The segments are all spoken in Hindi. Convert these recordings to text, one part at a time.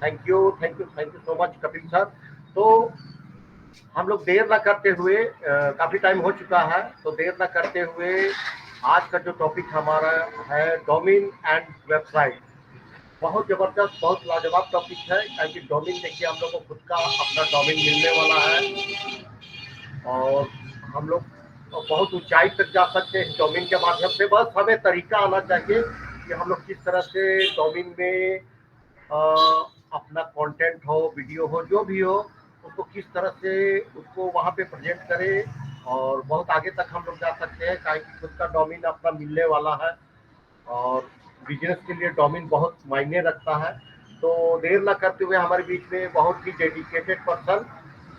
Thank you so much Kapil sir. तो हम लोग देर ना करते हुए काफ़ी टाइम हो चुका है, तो देर ना करते हुए आज का जो टॉपिक हमारा है डोमेन एंड वेबसाइट। बहुत ज़बरदस्त, बहुत लाजवाब टॉपिक है, क्योंकि डोमेन देखिए हम लोग को खुद का अपना डोमेन मिलने वाला है और हम लोग बहुत ऊंचाई तक जा सकते हैं डोमेन के माध्यम से। बस हमें तरीका आना चाहिए कि हम लोग किस तरह से डोमेन में अ, अपना कंटेंट हो, वीडियो हो, जो भी हो, उसको किस तरह से उसको वहाँ पे प्रेजेंट करें और बहुत आगे तक हम लोग जा सकते हैं, क्योंकि खुद का डोमेन अपना मिलने वाला है और बिजनेस के लिए डोमेन बहुत मायने रखता है। तो देर ना करते हुए हमारे बीच में बहुत ही डेडिकेटेड पर्सन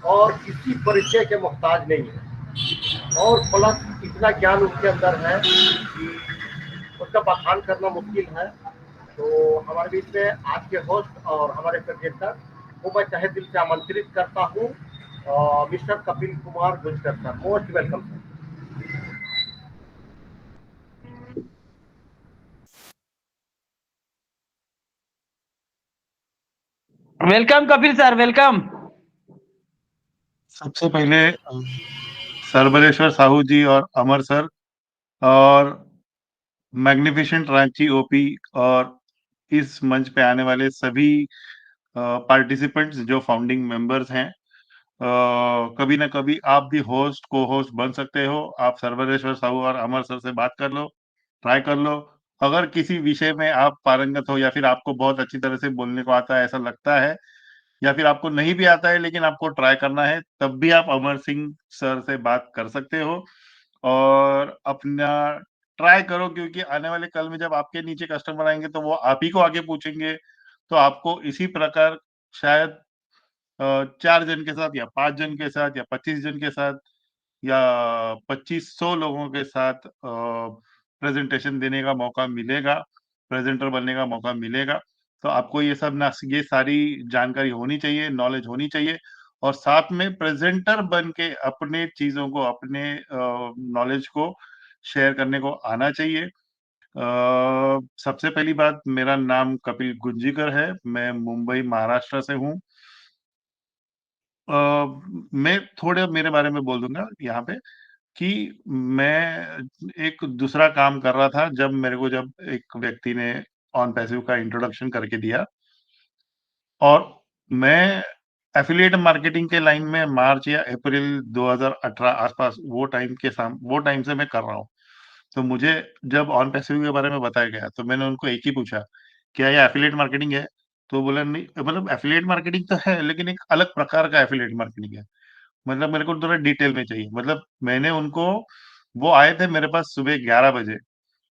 और किसी परिचय के मोहताज नहीं है और प्लस इतना ज्ञान उसके अंदर है कि उसका बखान करना मुश्किल है। तो हमारे बीच में आज के होस्ट और हमारे प्रेजेंटर को मैं तहे दिल से आमंत्रित करता हूँ, mister Kapil Kumar Gujkar sir. Most welcome sir. Welcome Kapil sir, welcome. सबसे पहले सरबरेश्वर साहू जी और अमर सर और मैग्निफिसेंट रांची ओपी और इस मंच पे आने वाले सभी पार्टिसिपेंट्स जो फाउंडिंग मेंबर्स हैं, कभी ना कभी आप भी होस्ट को होस्ट बन सकते हो। आप सर्वरेश्वर साहू और अमर सर से बात कर लो, ट्राई कर लो। अगर किसी विषय में आप पारंगत हो या फिर आपको बहुत अच्छी तरह से बोलने को आता है ऐसा लगता है, या फिर आपको नहीं भी आता है लेकिन आपको ट्राई करना है, तब भी आप अमर सिंह सर से बात कर सकते हो और अपना ट्राई करो, क्योंकि आने वाले कल में जब आपके नीचे कस्टमर आएंगे तो वो आप ही को आगे पूछेंगे। तो आपको इसी प्रकार शायद 4 जन के साथ या 5 जन के साथ या 25 जन के साथ या 2500 लोगों के साथ प्रेजेंटेशन देने का मौका मिलेगा, प्रेजेंटर बनने का मौका मिलेगा। तो आपको ये सारी जानकारी होनी चाहिए, नॉलेज होनी चाहिए और साथ में प्रेजेंटर बन के अपने चीज़ों को, अपने नॉलेज को शेयर करने को आना चाहिए। सबसे पहली बात, मेरा नाम कपिल गुंजीकर है, मैं मुंबई, महाराष्ट्र से हूँ। अ, मैं थोड़े मेरे बारे में बोल दूँगा यहाँ पे कि मैं एक दूसरा काम कर रहा था जब एक व्यक्ति ने ऑन पैसिव का इंट्रोडक्शन करके दिया और मैं एफिलिएट मार्केटिंग के लाइन में मार्च या अप्रैल 2018 आसपास वो टाइम से मैं कर रहा हूँ। तो मुझे जब ऑन पैसिव के बारे में बताया गया तो मैंने उनको एक ही पूछा, "क्या ये एफिलिएट मार्केटिंग है?" तो बोला, "नहीं, मतलब एफिलिएट मार्केटिंग तो है लेकिन एक अलग प्रकार का एफिलिएट मार्केटिंग है।" मतलब मेरे को थोड़ा डिटेल में चाहिए। मतलब मैंने उनको वो आए थे मेरे पास सुबह 11 बजे,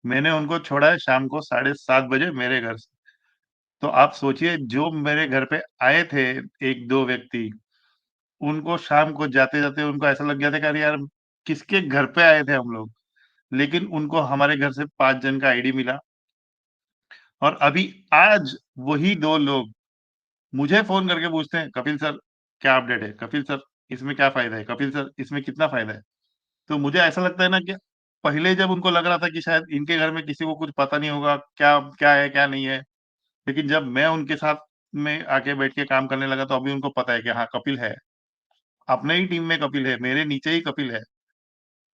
मैंने उनको छोड़ा है शाम को 7:30 बजे मेरे घर से। तो आप सोचिए, जो मेरे घर पे आए थे 1-2 व्यक्ति, उनको शाम को जाते-जाते उनको ऐसा लग गया था कि अरे यार! किसके घर पे आए थे हम लोग। लेकिन उनको हमारे घर से 5 जन का आईडी मिला और अभी आज वही 2 लोग मुझे फ़ोन करके पूछते हैं, "कपिल सर, क्या अपडेट है? कपिल सर, इसमें क्या फ़ायदा है? कपिल सर, इसमें कितना फ़ायदा है?" तो मुझे ऐसा लगता है ना कि पहले जब उनको लग रहा था कि शायद इनके घर में किसी को कुछ पता नहीं होगा, क्या क्या है, क्या नहीं है। लेकिन जब मैं उनके साथ में आके बैठ के काम करने लगा तो अभी उनको पता है कि हाँ, कपिल है। अपने ही टीम में कपिल है, मेरे नीचे ही कपिल है,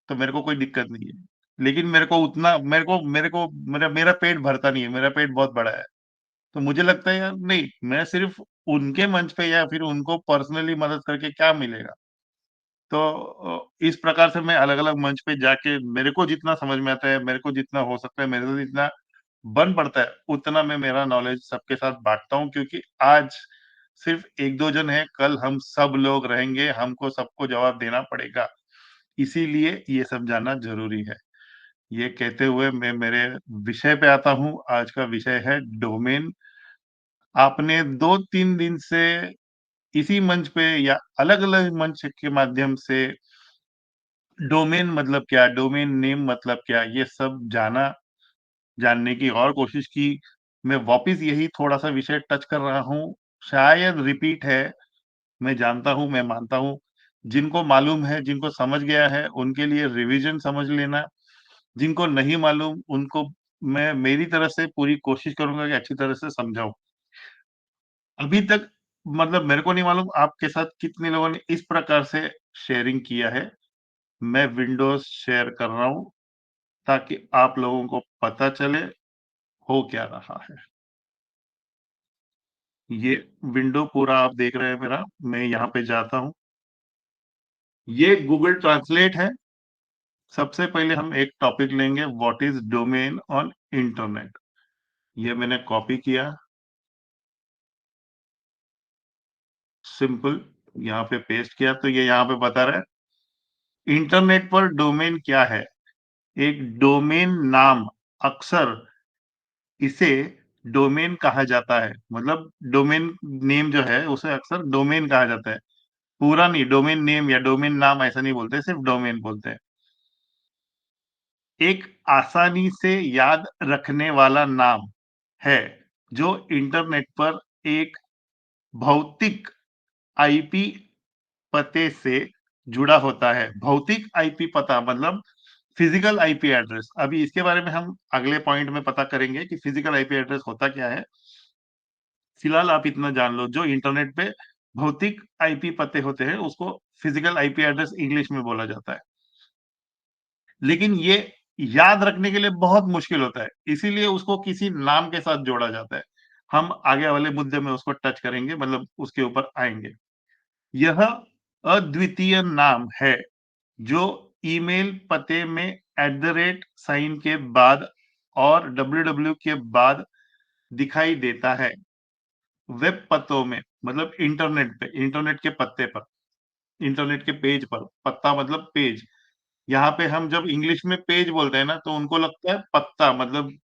तो मेरे को कोई दिक्कत नहीं है। लेकिन मेरे को मेरा पेट भरता नहीं है, मेरा पेट बहुत बड़ा है। तो मुझे लगता है यार नहीं, मैं सिर्फ़ उनके मंच पे या फिर उनको पर्सनली मदद करके क्या मिलेगा? तो इस प्रकार से मैं अलग-अलग मंच पे जाके मेरे को जितना समझ में आता है, मेरे को जितना हो सकता है, मेरे से जितना बन पड़ता है, उतना मैं मेरा नॉलेज सबके साथ बाँटता हूँ, क्योंकि आज सिर्फ़ 1-2 जन हैं, कल हम सब लोग रहेंगे, हमको सबको जवाब देना पड़ेगा। इसीलिए ये सब जानना ज़रूरी है। ये कहते हुए मैं मेरे विषय पे आता हूँ, आज का विषय है डोमेन। आपने 2-3 दिन से इसी मंच पे या अलग-अलग मंच के माध्यम से डोमेन मतलब क्या, डोमेन नेम मतलब क्या, ये सब जानने की और कोशिश की। मैं वापिस यही थोड़ा-सा विषय टच कर रहा हूँ, शायद रिपीट है, मैं जानता हूँ, मैं मानता हूँ। जिनको मालूम है, जिनको समझ गया है, उनके लिए रिविज़न समझ लेना, जिनको नहीं मालूम, उनको मैं मेरी तरफ से पूरी कोशिश करूँगा कि अच्छी तरह से समझाऊँ। अभी तक मतलब मेरे को नहीं मालूम आपके साथ कितने लोगों ने इस प्रकार से शेयरिंग किया है। मैं विंडोज़ शेयर कर रहा हूँ ताकि आप लोगों को पता चले हो क्या रहा है। ये विंडो पूरा आप देख रहे हैं मेरा, मैं यहाँ पे जाता हूँ। ये गूगल ट्रांसलेट है। सबसे पहले हम एक टॉपिक लेंगे, what is domain on internet. ये मैंने कॉपी किया, सिंपल यहाँ पे पेस्ट किया, तो ये यहाँ पे बता रहा है इंटरनेट पर डोमेन क्या है। एक डोमेन नाम, अक्सर इसे डोमेन कहा जाता है, मतलब डोमेन नेम जो है उसे अक्सर डोमेन कहा जाता है। पूरा नहीं, डोमेन नेम या डोमेन नाम ऐसा नहीं बोलते, सिर्फ डोमेन बोलते हैं। एक आसानी से याद रखने वाला नाम है जो इंटरनेट पर एक भौतिक आईपी पते से जुड़ा होता है। भौतिक आईपी पता मतलब फिजिकल आईपी एड्रेस। अभी इसके बारे में हम अगले पॉइंट में पता करेंगे कि फिजिकल आईपी एड्रेस होता क्या है। फिलहाल आप इतना जान लो, जो इंटरनेट पे भौतिक आईपी पते होते हैं उसको फिजिकल आईपी एड्रेस इंग्लिश में बोला जाता है। लेकिन ये याद रखने के लिए बहुत मुश्किल होता है, इसीलिए उसको किसी नाम के साथ जोड़ा जाता है। हम आगे वाले मुद्दे में उसको टच करेंगे, मतलब उसके ऊपर आएंगे। यह अद्वितीय नाम है जो ईमेल पते में @ के बाद और www के बाद दिखाई देता है। वेब पतों में मतलब इंटरनेट पे, इंटरनेट के पत्ते पर, इंटरनेट के पेज पर, पत्ता मतलब पेज। यहाँ पे हम जब इंग्लिश में पेज बोलते हैं ना तो उनको लगता है पत्ता मतलब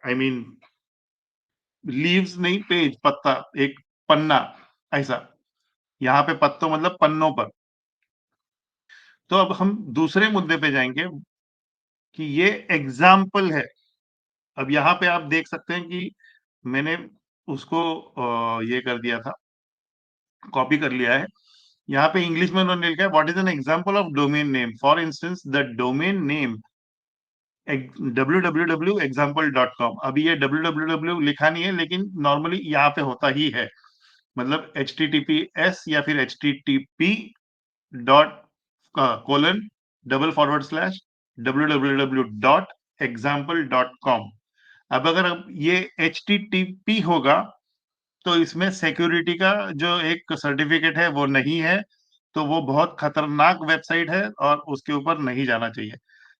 आई मीन लीव्स नहीं, पेज पत्ता, एक पन्ना ऐसा। यहाँ पे पत्तों मतलब पन्नों पर। तो अब हम दूसरे मुद्दे पे जाएंगे कि ये एग्जाम्पल है। अब यहाँ पे आप देख सकते हैं कि मैंने उसको ये कर दिया था, कॉपी कर लिया है। यहाँ पे इंग्लिश में उन्होंने लिखा है what is an example of domain name, for instance the domain name www.example.com। अभी ये www लिखा नहीं है, लेकिन नॉर्मली यहाँ पे होता ही है, मतलब https या फिर http डॉट कोलन www.example.com। अब अगर ये http होगा तो इसमें सिक्योरिटी का जो एक सर्टिफिकेट है वो नहीं है, तो वो बहुत खतरनाक वेबसाइट है और उसके ऊपर नहीं जाना चाहिए।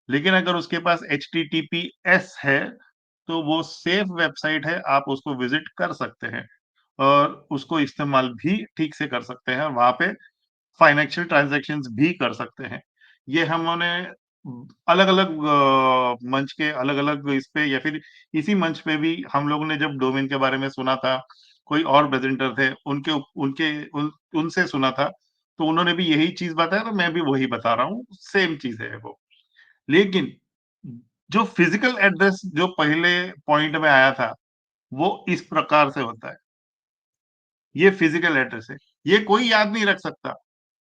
लेकिन अगर उसके पास HTTPS है तो वो सेफ वेबसाइट है, आप उसको विजिट कर सकते हैं और उसको इस्तेमाल भी ठीक से कर सकते हैं। वहां पे फाइनेंशियल ट्रांजैक्शंस भी कर सकते हैं। ये हमने अलग-अलग मंच के अलग-अलग इस पे या फिर इसी मंच पे भी हम लोगों ने जब डोमेन के बारे में सुना था, कोई और प्रेजेंटर थे, उनके उनके उन उनसे सुना था, तो उन्होंने भी यही चीज़ बताया तो मैं भी वही बता रहा हूँ, सेम चीज़ है वो। लेकिन जो फिजिकल एड्रेस जो पहले पॉइंट में आया था, वो इस प्रकार से होता है। ये फिजिकल एड्रेस है, ये कोई याद नहीं रख सकता।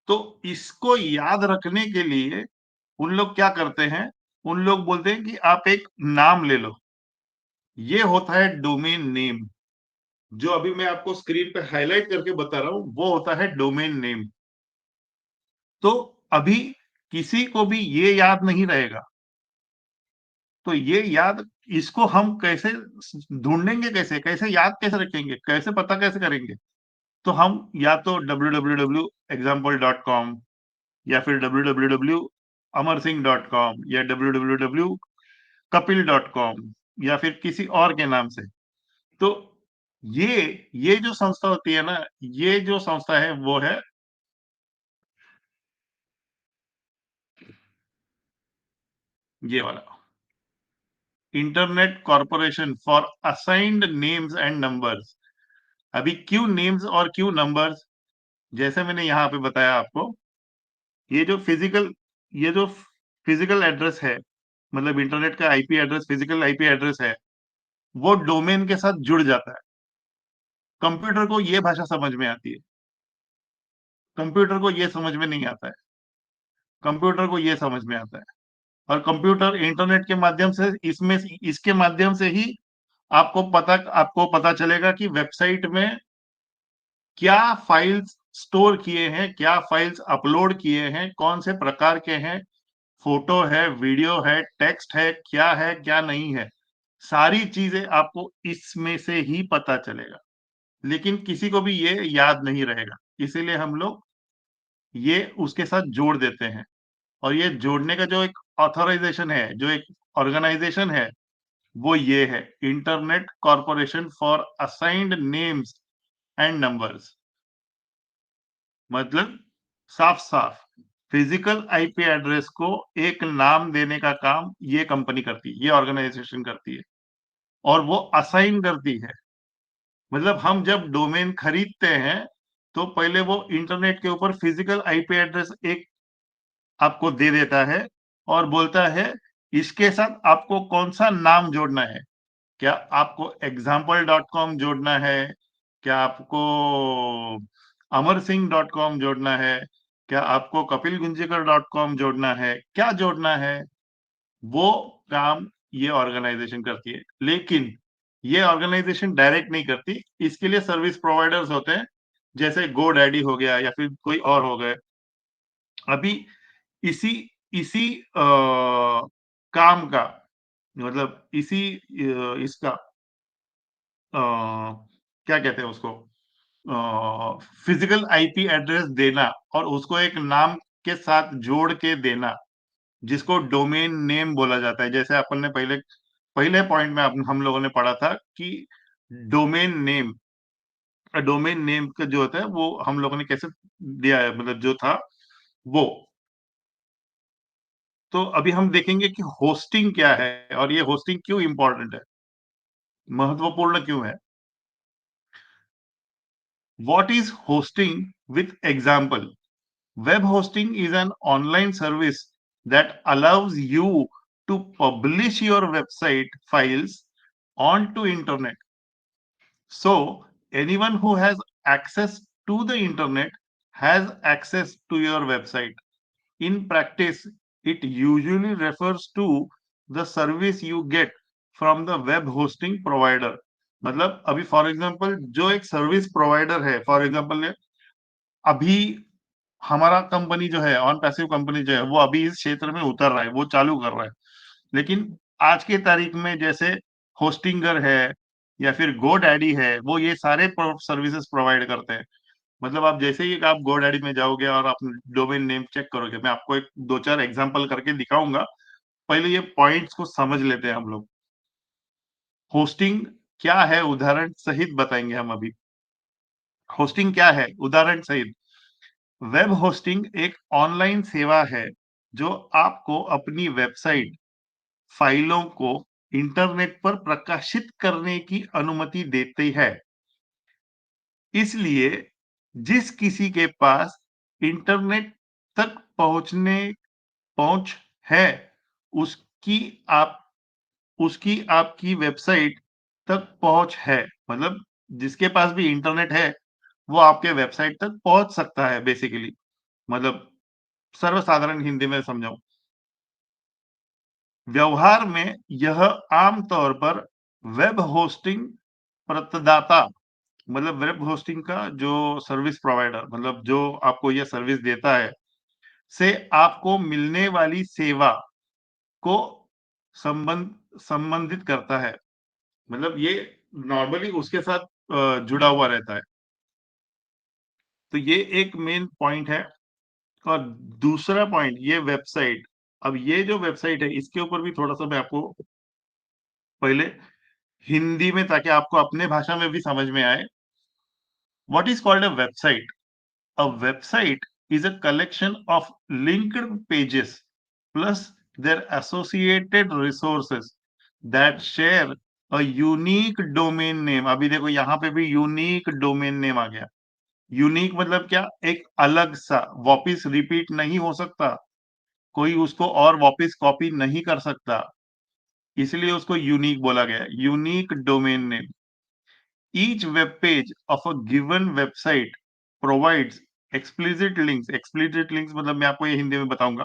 तो इसको याद रखने के लिए उन लोग क्या करते हैं, उन लोग बोलते हैं कि आप एक नाम ले लो। ये होता है डोमेन नेम। जो अभी मैं आपको स्क्रीन पे हाइलाइट करके बता रहा हूँ, वो होता है डोमेन नेम। तो अभी किसी को भी ये याद नहीं रहेगा। तो ये याद, इसको हम कैसे ढूँढेंगे, कैसे? कैसे याद कैसे रखेंगे? कैसे पता कैसे करेंगे? तो हम या तो www.example.com या फिर www.amarsingh.com या www.kapil.com या फिर किसी और के नाम से। तो ये जो संस्था होती है ना, ये जो संस्था है वो है ये वाला, internet corporation for assigned names and numbers. अभी क्यों नेम्स और क्यों नंबर्स? जैसे मैंने यहाँ पे बताया आपको, ये जो फिजिकल ये जो फिजिकल एड्रेस है, मतलब इंटरनेट का IP address, physical IP address है, वो डोमेन के साथ जुड़ जाता है। कंप्यूटर को ये भाषा समझ में आती है, कंप्यूटर को ये समझ में नहीं आता है, कंप्यूटर को ये समझ में आता है। और कंप्यूटर इंटरनेट के माध्यम से इसके माध्यम से ही आपको पता चलेगा कि वेबसाइट में क्या फाइल्स स्टोर किए हैं, क्या फाइल्स अपलोड किए हैं, कौन से प्रकार के हैं, फोटो है, वीडियो है, टेक्स्ट है, क्या नहीं है। सारी चीजें आपको इसमें से ही पता चलेगा, लेकिन किसी को भी ये याद नहीं रहेगा, इसीलिए हम लोग ये उसके साथ जोड़ देते हैं। और ये जोड़ने का जो एक ऑथराइजेशन है, जो एक ऑर्गेनाइजेशन है, वो ये है, internet corporation for assigned names and numbers. मतलब साफ-साफ फिजिकल आईपी एड्रेस को एक नाम देने का काम ये कंपनी करती है, ये ऑर्गेनाइजेशन करती है और वो असाइन करती है। मतलब हम जब डोमेन खरीदते हैं, तो पहले वो इंटरनेट के ऊपर फिजिकल आईपी एड्रेस एक आपको दे देता है और बोलता है, इसके साथ आपको कौन-सा नाम जोड़ना है। क्या आपको example.com जोड़ना है? क्या आपको amarsinh.com जोड़ना है? क्या आपको kapilgunjikar.com जोड़ना है? क्या जोड़ना है? वो काम ये ऑर्गेनाइजेशन करती है। लेकिन ये ऑर्गेनाइजेशन डायरेक्ट नहीं करती, इसके लिए सर्विस प्रोवाइडर्स होते हैं, जैसे गोडैडी हो गया या फिर कोई और हो गए। अभी इसी इसी काम का मतलब इसका क्या कहते हैं उसको फिजिकल आईपी एड्रेस देना और उसको एक नाम के साथ जोड़ के देना, जिसको डोमेन नेम बोला जाता है। जैसे अपन ने पहले पहले पॉइंट में हम लोगों ने पढ़ा था कि डोमेन नेम डोमेन नेम का जो होता है वो हम लोगों ने कैसे दिया है, मतलब जो था वो। तो अभी हम देखेंगे कि होस्टिंग क्या है और ये होस्टिंग क्यों इंपॉर्टेंट है, महत्वपूर्ण क्यों है। What is hosting with example? Web hosting is an online service that allows you to publish your website files onto internet. So anyone who has access to the internet has access to your website. In practice, it usually refers to the service you get from the web hosting provider. मतलब अभी फॉर एग्जांपल जो एक सर्विस प्रोवाइडर है, फॉर एग्जांपल अभी हमारा कंपनी जो है, ऑन पैसिव कंपनी जो है, वो अभी इस क्षेत्र में उतर रहा है, वो चालू कर रहा है। लेकिन आज की तारीख में जैसे होस्टिंगर है या फिर गोडैडी है, वो ये सारे सर्विसेज प्रोवाइड करते हैं। मतलब आप जैसे ही आप गोडैडी में जाओगे और आप डोमेन नेम चेक करोगे, मैं आपको एक 2-4 एग्जांपल करके दिखाऊंगा। पहले ये पॉइंट्स को समझ लेते हैं हम लोग। होस्टिंग क्या है, उदाहरण सहित बताएंगे हम अभी। होस्टिंग क्या है, उदाहरण सहित। वेब होस्टिंग एक ऑनलाइन सेवा है जो आपको अपनी वेबसाइट फाइलों को इंटरनेट पर प्रकाशित करने की अनुमति देती है। इसलिए जिस किसी के पास इंटरनेट तक पहुंच है, उसकी आप उसकी आपकी वेबसाइट तक पहुंच है। मतलब जिसके पास भी इंटरनेट है, वो आपके वेबसाइट तक पहुंच सकता है बेसिकली। मतलब सर्वसाधारण हिंदी में समझाऊं, व्यवहार में यह आम तौर पर वेब होस्टिंग प्रदाता, मतलब वेब होस्टिंग का जो सर्विस प्रोवाइडर, मतलब जो आपको यह सर्विस देता है, से आपको मिलने वाली सेवा को संबंधित करता है। मतलब ये नॉर्मली उसके साथ जुड़ा हुआ रहता है। तो ये एक मेन पॉइंट है। और दूसरा पॉइंट, ये वेबसाइट, अब ये जो वेबसाइट है इसके ऊपर भी थोड़ा सा मैं आपको पहले हिंदी में, ताकि आपको अपने भाषा में भी समझ में आए। What is called a website? A website is a collection of linked pages plus their associated resources that share a unique domain name। अभी देखो यहाँ पे भी यूनिक डोमेन नेम आ गया। यूनिक मतलब क्या? एक अलग सा, वापिस रिपीट नहीं हो सकता, कोई उसको और वापिस कॉपी नहीं कर सकता, इसलिए उसको यूनिक बोला गया। Unique domain name. Each web page of a given website provides explicit links। explicit links मतलब मैं आपको ये हिंदी में बताऊंगा।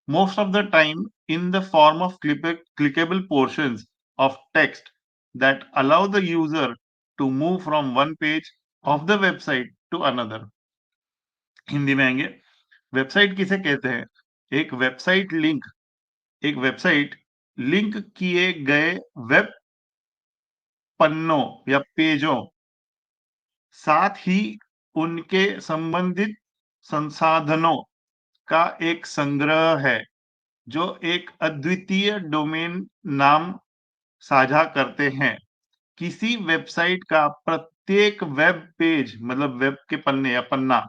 Most of the time in the form of clickable portions of text that allow the user to move from one page of the website to another. Hindi में आएंगे, वेबसाइट किसे कहते हैं? एक वेबसाइट लिंक किए गए वेब पन्नों या पेजों, साथ ही उनके संबंधित संसाधनों का एक संग्रह है, जो एक अद्वितीय डोमेन नाम साझा करते हैं। किसी वेबसाइट का प्रत्येक वेब पेज, मतलब वेब के पन्ने या पन्ना,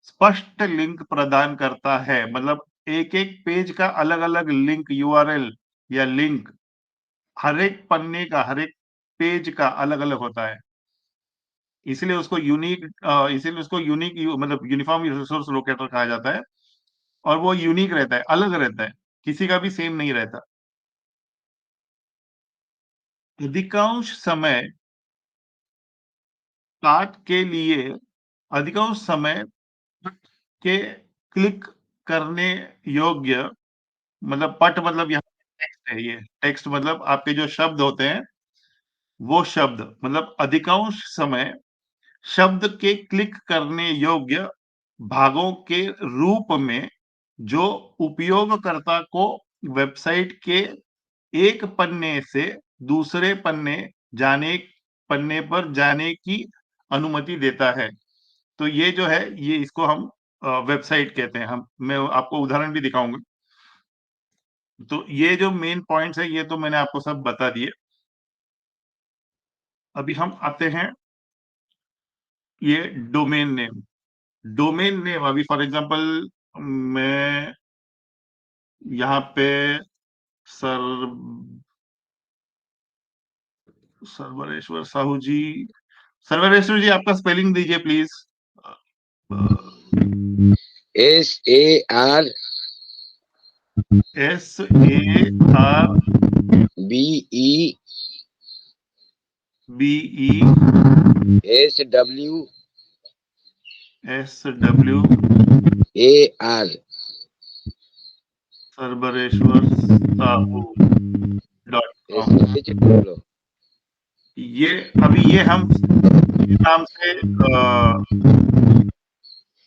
स्पष्ट लिंक प्रदान करता है। मतलब एक-एक पेज का अलग-अलग लिंक, यूआरएल या लिंक हर एक पन्ने का, हर एक पेज का अलग-अलग होता है। इसीलिए उसको यूनिक मतलब यूनिफॉर्म रिसोर्स लोकेटर कहा जाता है, और वो यूनिक रहता है, अलग रहता है, किसी का भी सेम नहीं रहता। अधिकांश समय पाठ के लिए अधिकांश समय के क्लिक करने योग्य, मतलब पट मतलब यहाँ टेक्स्ट है, ये टेक्स्ट मतलब आपके जो शब्द होते हैं, वो शब्द मतलब अधिकांश समय शब्द के क्लिक करने योग्य भागों के रूप में, जो उपयोगकर्ता को वेबसाइट के एक पन्ने से दूसरे पन्ने पर जाने की अनुमति देता है। तो ये जो है, ये इसको हम वेबसाइट कहते हैं। मैं आपको उदाहरण भी दिखाऊंगा। तो ये जो मेन पॉइंट्स है, ये तो मैंने आपको सब बता दिए। अभी हम आते हैं ये डोमेन नेम। अभी फॉर एग्जांपल मैं यहाँ पे सर सर्वरेश्वर साहू जी, सर्वरेश्वर जी, आपका स्पेलिंग दीजिए please. SAR BE SW AR Sarvareshwar Sahu .com। ये अभी ये हम नाम से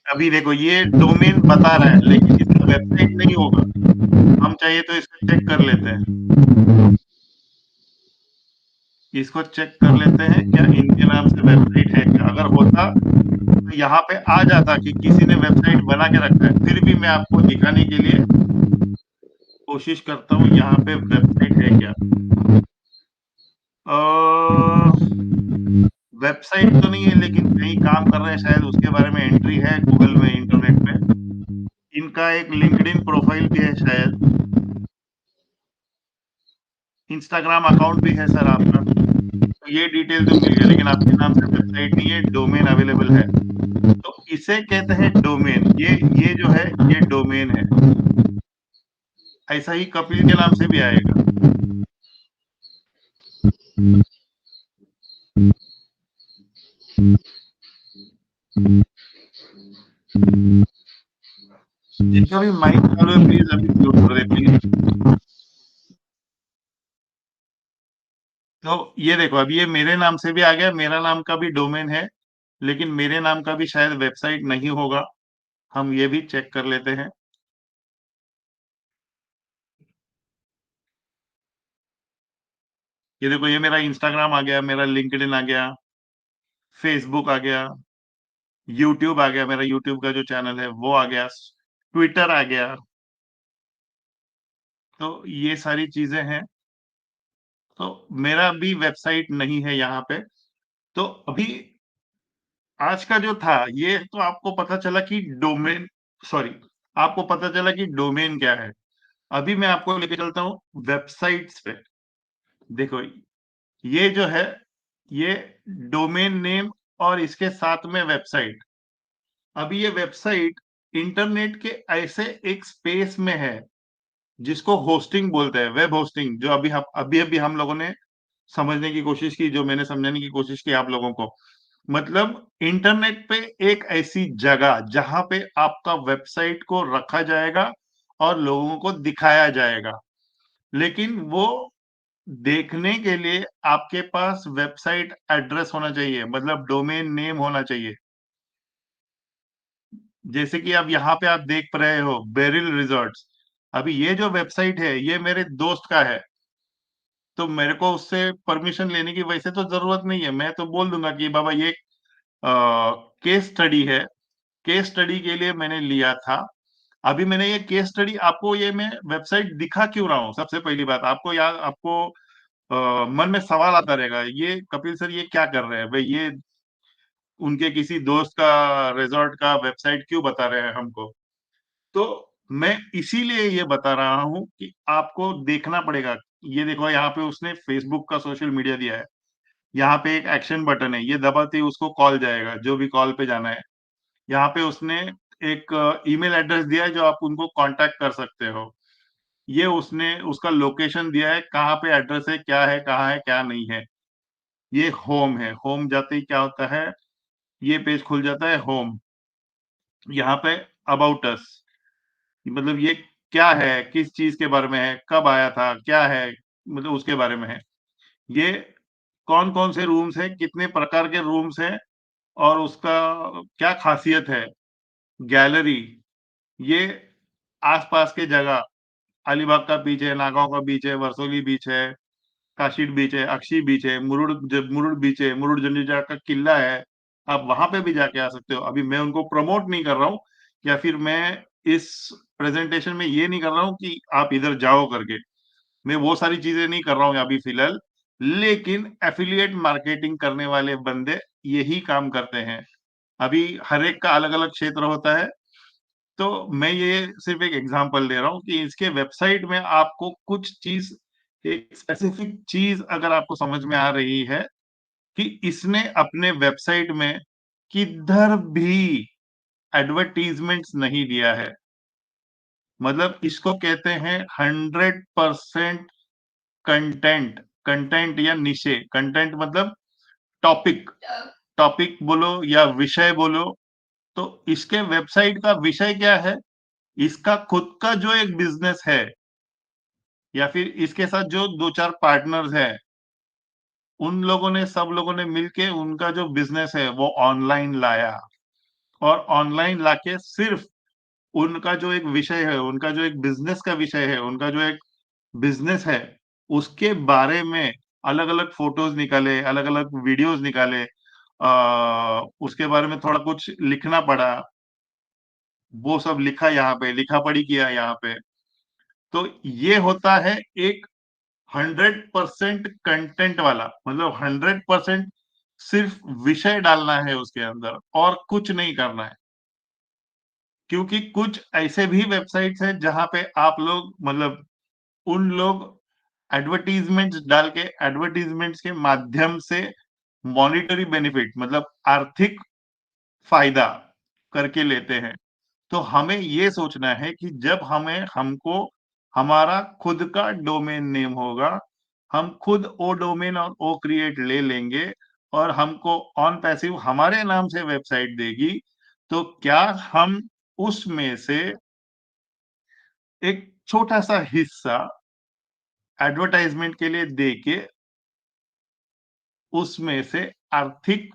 अभी देखो, ये डोमेन बता रहा है, लेकिन इसका वेबसाइट नहीं होगा। हम चाहिए तो इसको चेक कर लेते हैं, क्या इनके नाम से वेबसाइट है क्या। अगर होता तो यहाँ पे आ जाता कि किसी ने वेबसाइट बना के रखा है। फिर भी मैं आपको दिखाने के लिए कोशिश करता हूँ यहाँ पे वेबसाइट है क्या। वेबसाइट तो नहीं है, लेकिन कहीं काम कर रहे हैं शायद, उसके बारे में एंट्री है गूगल में, इंटरनेट पे। इनका एक लिंक्डइन प्रोफाइल भी है शायद, इंस्टाग्राम अकाउंट भी है सर आपका। तो ये डिटेल तो मिल गया, लेकिन आपके नाम से वेबसाइट नहीं है, डोमेन अवेलेबल है। तो इसे कहते हैं डोमेन। ये जो है, ये डोमेन है। ऐसा ही कपिल के नाम से भी आएगा। जिनका भी माइक चालू है, प्लीज अभी म्यूट कर दे प्लीज। तो ये देखो, अभी ये मेरे नाम से भी आ गया, मेरा नाम का भी डोमेन है, लेकिन मेरे नाम का भी शायद वेबसाइट नहीं होगा। हम ये भी चेक कर लेते हैं। ये देखो, ये मेरा इंस्टाग्राम आ गया, मेरा लिंक्डइन आ गया, फेसबुक आ गया, यूट्यूब आ गया, मेरा यूट्यूब का जो चैनल है वो आ गया, ट्विटर आ गया। तो ये सारी चीजें हैं। तो मेरा भी वेबसाइट नहीं है यहाँ पे। तो अभी आज का जो था, ये तो आपको पता चला कि आपको पता चला कि डोमेन क्या है। अभी मैं आपको लेके चलता हूँ वेबसाइट्स पे। देखो, ये जो है, ये डोमेन नेम और इसके साथ में वेबसाइट। अभी ये वेबसाइट इंटरनेट के ऐसे एक स्पेस में है जिसको होस्टिंग बोलते हैं, वेब होस्टिंग, जो अभी हम लोगों ने समझने की कोशिश की, जो मैंने समझाने की कोशिश की आप लोगों को। मतलब इंटरनेट पे एक ऐसी जगह जहां पे आपका वेबसाइट को रखा जाएगा और लोगों को दिखाया जाएगा, लेकिन वो देखने के लिए आपके पास वेबसाइट एड्रेस होना चाहिए, मतलब डोमेन नेम होना चाहिए। जैसे कि अब यहाँ पे आप देख रहे हो बेरिल रिजॉर्ट्स। अभी ये जो वेबसाइट है ये मेरे दोस्त का है, तो मेरे को उससे परमिशन लेने की वैसे तो जरूरत नहीं है। मैं तो बोल दूंगा कि बाबा ये केस स्टडी है, केस स्टडी के लिए मैंने लिया था। अभी मैंने ये केस स्टडी आपको ये मैं वेबसाइट दिखा क्यों रहा हूँ? सबसे पहली बात आपको याद आपको मन में सवाल आता रहेगा, ये कपिल सर ये क्या कर रहे हैं भाई? ये उनके किसी दोस्त का रिजॉर्ट का वेबसाइट क्यों बता रहे हैं हमको? तो मैं इसीलिए ये बता रहा हूँ कि आपको देखना पड़ेगा। ये देखो यहाँ पे उसने फेसबुक का सोशल मीडिया दिया है, यहाँ पे एक एक्शन बटन है, ये दबाते ही उसको कॉल जाएगा, जो भी कॉल पे जाना है। यहाँ पे उसने एक ईमेल एड्रेस दिया है जो आप उनको कांटेक्ट कर सकते हो। ये उसने उसका लोकेशन दिया है, कहाँ पे एड्रेस है, क्या है, कहाँ है, क्या नहीं है। ये होम है, होम जाते ही क्या होता है, ये पेज खुल जाता है होम। यहाँ पे अबाउट अस, मतलब ये क्या है, किस चीज के बारे में है, कब आया था, क्या है, मतलब उसके बारे में है। ये कौन कौन से रूम्स है, कितने प्रकार के रूम्स हैं और उसका क्या खासियत है। गैलरी, ये आसपास के जगह, अलीबाग का बीच है, नागांव का बीच है, वर्सोली बीच है, काशीड बीच है, अक्षी बीच है, मुरुड बीच है, मुरुड जंजिरा का किला है। आप वहां पे भी जाके आ सकते हो। अभी मैं उनको प्रमोट नहीं कर रहा हूँ, या फिर मैं इस प्रेजेंटेशन में ये नहीं कर रहा हूँ कि आप इधर जाओ करके। मैं वो सारी चीजें नहीं कर रहा हूँ अभी फिलहाल। लेकिन एफिलिएट मार्केटिंग करने वाले बंदे यही काम करते हैं। अभी हर एक का अलग अलग क्षेत्र होता है, तो मैं ये सिर्फ एक एग्जांपल दे रहा हूँ कि इसके वेबसाइट में आपको कुछ चीज, एक स्पेसिफिक चीज अगर आपको समझ में आ रही है कि इसने अपने वेबसाइट में किधर भी एडवर्टीजमेंट्स नहीं दिया है। मतलब इसको कहते हैं 100% कंटेंट। कंटेंट या निशे, कंटेंट मतलब टॉपिक, टॉपिक बोलो या विषय बोलो। तो इसके वेबसाइट का विषय क्या है? इसका खुद का जो एक बिजनेस है, या फिर इसके साथ जो दो चार पार्टनर्स हैं, उन लोगों ने, सब लोगों ने मिलके उनका जो बिजनेस है वो ऑनलाइन लाया। और ऑनलाइन लाके सिर्फ उनका जो एक विषय है, उनका जो एक बिजनेस का विषय है, उनका जो एक बिजनेस है, उसके बारे में अलग अलग फोटोज निकाले, अलग अलग वीडियोस निकाले, उसके बारे में थोड़ा कुछ लिखना पड़ा, वो सब लिखा, यहाँ पे लिखा पढ़ी किया यहाँ पे। तो ये होता है एक 100% कंटेंट वाला, मतलब 100% सिर्फ विषय डालना है उसके अंदर और कुछ नहीं करना है। क्योंकि कुछ ऐसे भी वेबसाइट्स हैं जहां पे आप लोग, मतलब उन लोग एडवर्टीजमेंट्स डाल के, एडवर्टीजमेंट्स के माध्यम से मॉनिटरी बेनिफिट, मतलब आर्थिक फायदा करके लेते हैं। तो हमें ये सोचना है कि जब हमें हमको हमारा खुद का डोमेन नेम होगा, हम खुद ओ डोमेन और ओ क्रिएट ले लेंगे और हमको ऑन पैसिव हमारे नाम से वेबसाइट देगी, तो क्या हम उसमें से एक छोटा सा हिस्सा एडवर्टाइजमेंट के लिए दे के उसमें से आर्थिक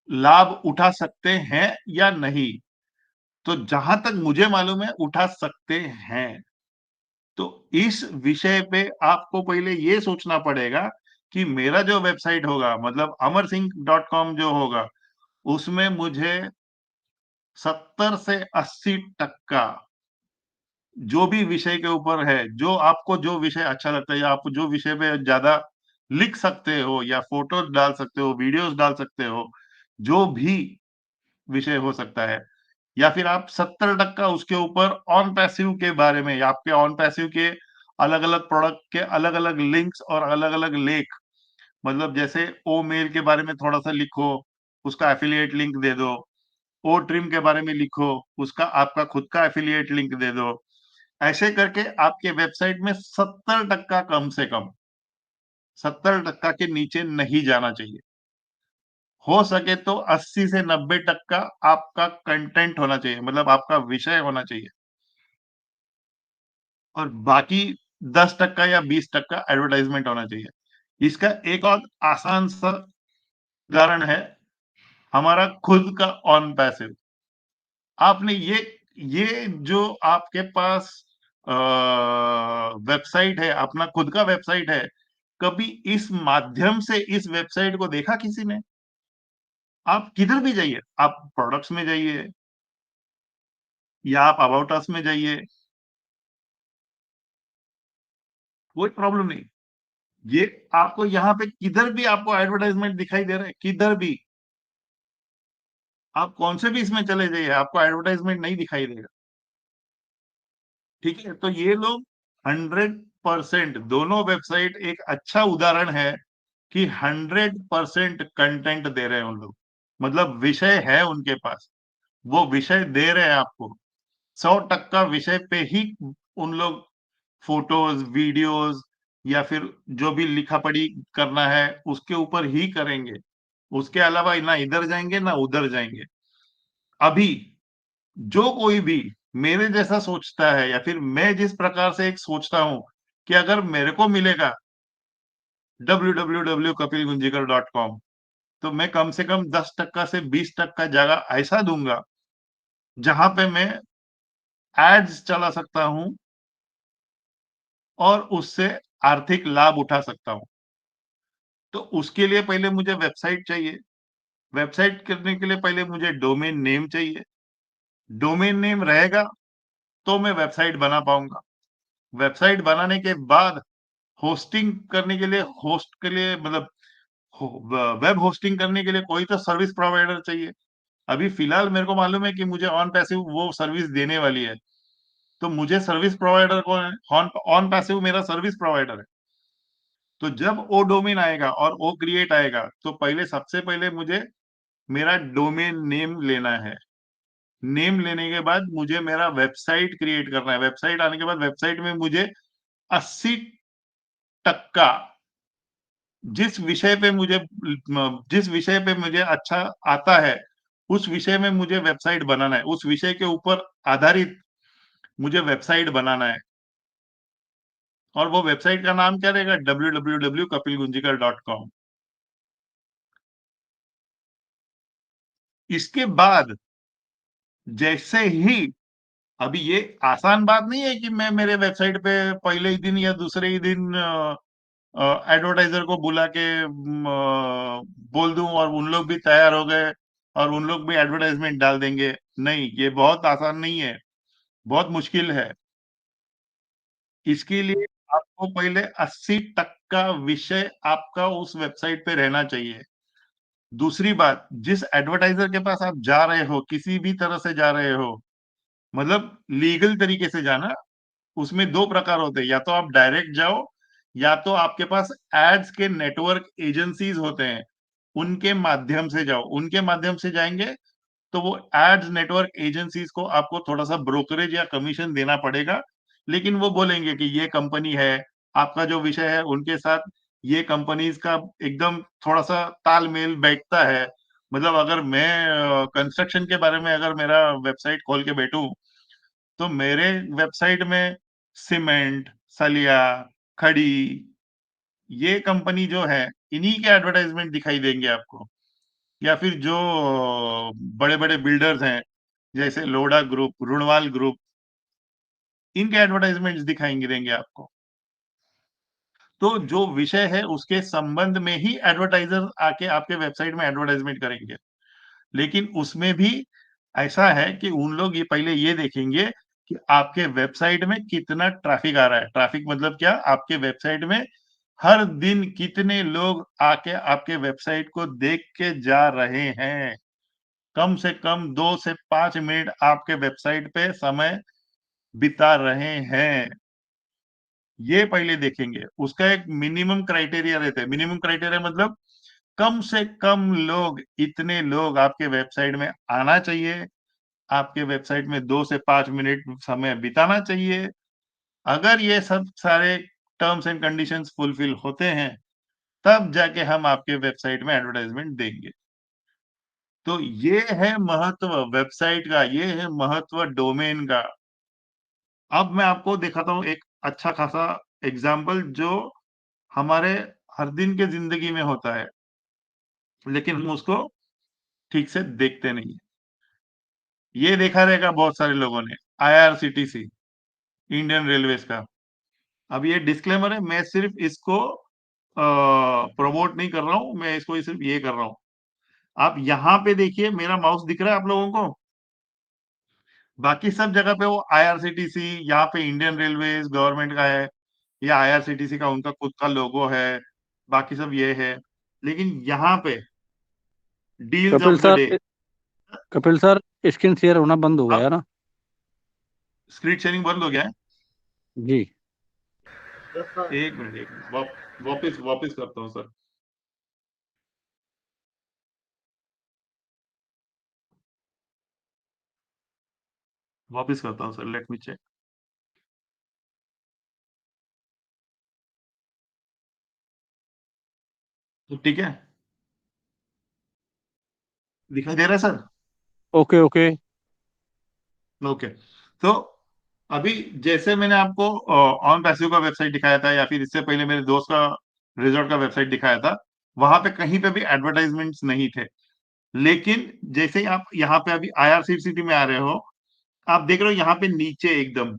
लाभ उठा सकते हैं या नहीं? तो जहां तक मुझे मालूम है उठा सकते हैं। तो इस विषय पे आपको पहले ये सोचना पड़ेगा कि मेरा जो वेबसाइट होगा, मतलब amarsinghcom जो होगा, उसमें मुझे 70 से 80% जो भी विषय के ऊपर है, जो आपको जो विषय अच्छा लगता है या आप जो विषय पे ज्यादा लिख सकते हो या फोटोज डाल सकते हो, वीडियोस डाल सकते हो, जो भी विषय हो सकता है, या फिर आप 70% उसके ऊपर ऑन पैसिव के बारे में, या आपके ऑन पैसिव के अलग अलग प्रोडक्ट के अलग अलग लिंक्स और अलग अलग लेख, मतलब जैसे ओ मेल के बारे में थोड़ा सा लिखो, उसका एफिलिएट लिंक दे दो। ओ ट्रिम के बारे में लिखो, उसका आपका खुद का एफिलिएट लिंक दे दो। ऐसे करके आपके वेबसाइट में 70% कम से कम 70% के नीचे नहीं जाना चाहिए। हो सके तो 80 से 90% आपका कंटेंट होना चाहिए, मतलब आपका विषय होना चाहिए। और बाकी 10% या 20% एडवर्टाइजमेंट होना चाहिए। इसका एक और आसान सा उदाहरण है हमारा खुद का ऑन पैसिव। आपने ये जो आपके पास वेबसाइट है, अपना खुद का वेबसाइट है, कभी इस माध्यम से इस वेबसाइट को देखा किसी ने? आप किधर भी जाइए, आप प्रोडक्ट्स में जाइए या आप अबाउट अस में जाइए, कोई प्रॉब्लम नहीं। ये आपको यहाँ पे किधर भी आपको एडवर्टाइज़मेंट दिखाई दे रहा है, किधर भी। आप कौन से भी इसमें चले जाइए, आपको एडवर्टाइज़मेंट नहीं दिखाई देगा। ठीक है? तो ये लोग 100% दोनों वेबसाइट एक अच्छा उदाहरण है कि 100% कंटेंट दे रहे हैं उन लोग। मतलब विषय है उनके पास, वो विषय दे रहे हैं आपको। 100% विषय पे ही उन लोग फ़ोटोज़, वीडियोज़ या फिर जो भी लिखा-पढ़ी करना है, उसके ऊपर ही करेंगे। उसके अलावा ना इधर जाएँगे, ना उधर जाएँगे। अभी जो कोई भी मेरे जैसा सोचता है या फिर मैं जिस प्रकार से एक सोचता हूँ कि अगर मेरे को मिलेगा www.kapilgunjikar.com तो मैं कम से कम 10% से 20% जगह ऐसा दूँगा, जहाँ पे मैं एड्स चला सकता हूँ और उससे आर्थिक लाभ उठा सकता हूँ। तो उसके लिए पहले मुझे वेबसाइट चाहिए। वेबसाइट करने के लिए पहले मुझे डोमेन नेम चाहिए। डोमेन नेम रहेगा, तो मैं वेबसाइट बना पाऊँगा। वेबसाइट बनाने के बाद होस्टिंग करने के लिए होस्ट के लिए मतलब हो व वेब होस्टिंग करने के लिए कोई तो सर्विस प्रोवाइडर चाहिए। अभी फ़िलहाल मेरे को मालूम है कि मुझे ऑन पैसिव वो सर्विस देने वाली है। तो मुझे सर्विस प्रोवाइडर कौन है? ऑन ऑन पैसिव मेरा सर्विस प्रोवाइडर है। तो जब वो डोमेन आएगा और वो क्रिएट आएगा, तो पहले सबसे पहले मुझे मेरा डोमेन नेम लेना है। नेम लेने के बाद मुझे मेरा वेबसाइट क्रिएट करना है। वेबसाइट आने के बाद वेबसाइट में मुझे 80% जिस विषय पे मुझे अच्छा आता है, उस विषय में मुझे वेबसाइट बनाना है। उस विषय के ऊपर आधारित मुझे वेबसाइट बनाना है और वो वेबसाइट का नाम क्या रहेगा? www.kapilgunjikar.com। इसके बाद जैसे ही अभी ये आसान बात नहीं है कि मैं मेरे वेबसाइट पे पहले ही दिन या दूसरे ही दिन एडवर्टाइज़र को बुला के बोल दूँ और उन लोग भी तैयार हो गए और उन लोग भी एडवर्टाइज़मेंट डाल देंगे। नहीं, ये बहुत आसान नहीं है, बहुत मुश्किल है। इसके लिए आपको पहले 80% विषय आपका उस वेबसाइट पे रहना चाहिए। दूसरी बात, जिस एडवर्टाइज़र के पास आप जा रहे हो, किसी भी तरह से जा रहे हो, मतलब लीगल तरीके से जाना, उसमें 2 प्रकार होते हैं, या तो आप डायरेक्ट जाओ, या तो आपके पास एड्स के नेटवर्क एजेंसीज़ होते हैं, उनके माध्यम से जाओ। उनके माध्यम से जाएँगे, तो वो एड्स नेटवर्क एजेंसीज़ को आपको थोड़ा-सा ब्रोकरेज या कमीशन देना पड़ेगा, लेकिन वो बोलेंगे कि ये कंपनी है, आपका जो विषय है उनके साथ ये कंपनीज़ का एकदम थोड़ा-सा तालमेल बैठता है। मतलब अगर मैं कंस्ट्रक्शन के बारे में अगर मेरा वेबसाइट खोल के बैठूँ, तो मेरे वेबसाइट में सीमेंट, सलिया, खड़ी ये कंपनी जो है, इन्हीं के एडवर्टाइज़मेंट दिखाई देंगे आपको। या फिर जो बड़े-बड़े बिल्डर्स हैं, जैसे लोढ़ा ग्रुप, रुणवाल ग्रुप, इनके एडवर्टाइज़मेंट्स दिखाएँगे देंगे आपको। तो जो विषय है उसके संबंध में ही एडवर्टाइज़र आके आपके वेबसाइट में एडवर्टाइज़मेंट करेंगे। लेकिन उसमें भी ऐसा है कि उन लोग ये पहले ये देखेंगे कि आपके वेबसाइट में कितना ट्रैफ़िक आ रहा है। ट्रैफ़िक मतलब क्या? आपके वेबसाइट में हर दिन कितने लोग आके आपके वेबसाइट को देख के जा रहे हैं। कम से कम 2 से 5 मिनट आपके वेबसाइट पे समय बिता रहे हैं, ये पहले देखेंगे। उसका एक मिनिमम क्राइटेरिया रहता है। मिनिमम क्राइटेरिया मतलब कम से कम लोग, इतने लोग आपके वेबसाइट में आना चाहिए, आपके वेबसाइट में 2 से 5 मिनट समय बिताना चाहिए। अगर ये सब सारे टर्म्स एंड कंडीशंस फुलफिल होते हैं, तब जाके हम आपके वेबसाइट में एडवर्टाइज़मेंट देंगे। तो ये है महत्व वेबसाइट का, ये है महत्व डोमेन का। अब मैं आपको दिखाता हूँ एक अच्छा खासा एग्जाम्पल जो हमारे हर दिन के जिंदगी में होता है, लेकिन हम उसको ठीक से देखते नहीं है। ये देखा रहेगा बहुत सारे लोगों ने, आईआरसीटीसी, इंडियन रेलवेज का। अब ये डिस्क्लेमर है, मैं सिर्फ इसको प्रमोट नहीं कर रहा हूं, मैं इसको सिर्फ ये कर रहा हूं। आप यहाँ पे देखिए, मेरा माउस दिख रहा है आप लोगों को? बाकी सब जगह पे वो आईआरसीटीसी, यहाँ पे इंडियन रेलवेज गवर्नमेंट का है, या आईआरसीटीसी का उनका खुद का लोगो है, बाकी सब ये है। लेकिन यहाँ पे deals Kapil of the sir, day. Kapil sir, screen share होना बंद हो गया अब है ना? स्क्रीन शेयरिंग बंद हो गया है। जी। एक मिनट, वापिस वापिस करता हूँ सर। वापिस करता हूँ सर, लेट मी चेक। तो ठीक है, दिखाई दे रहा है सर? Okay okay. ओके। तो अभी जैसे मैंने आपको ऑन पैसिव का वेबसाइट दिखाया था, या फिर इससे पहले मेरे दोस्त का रिजॉर्ट का वेबसाइट दिखाया था, वहां पे कहीं पे भी एडवर्टाइजमेंट्स नहीं थे। लेकिन जैसे ही आप यहाँ पे अभी आईआरसीटीसी में आ रहे हो, आप देख रहे हो यहाँ पे नीचे एकदम,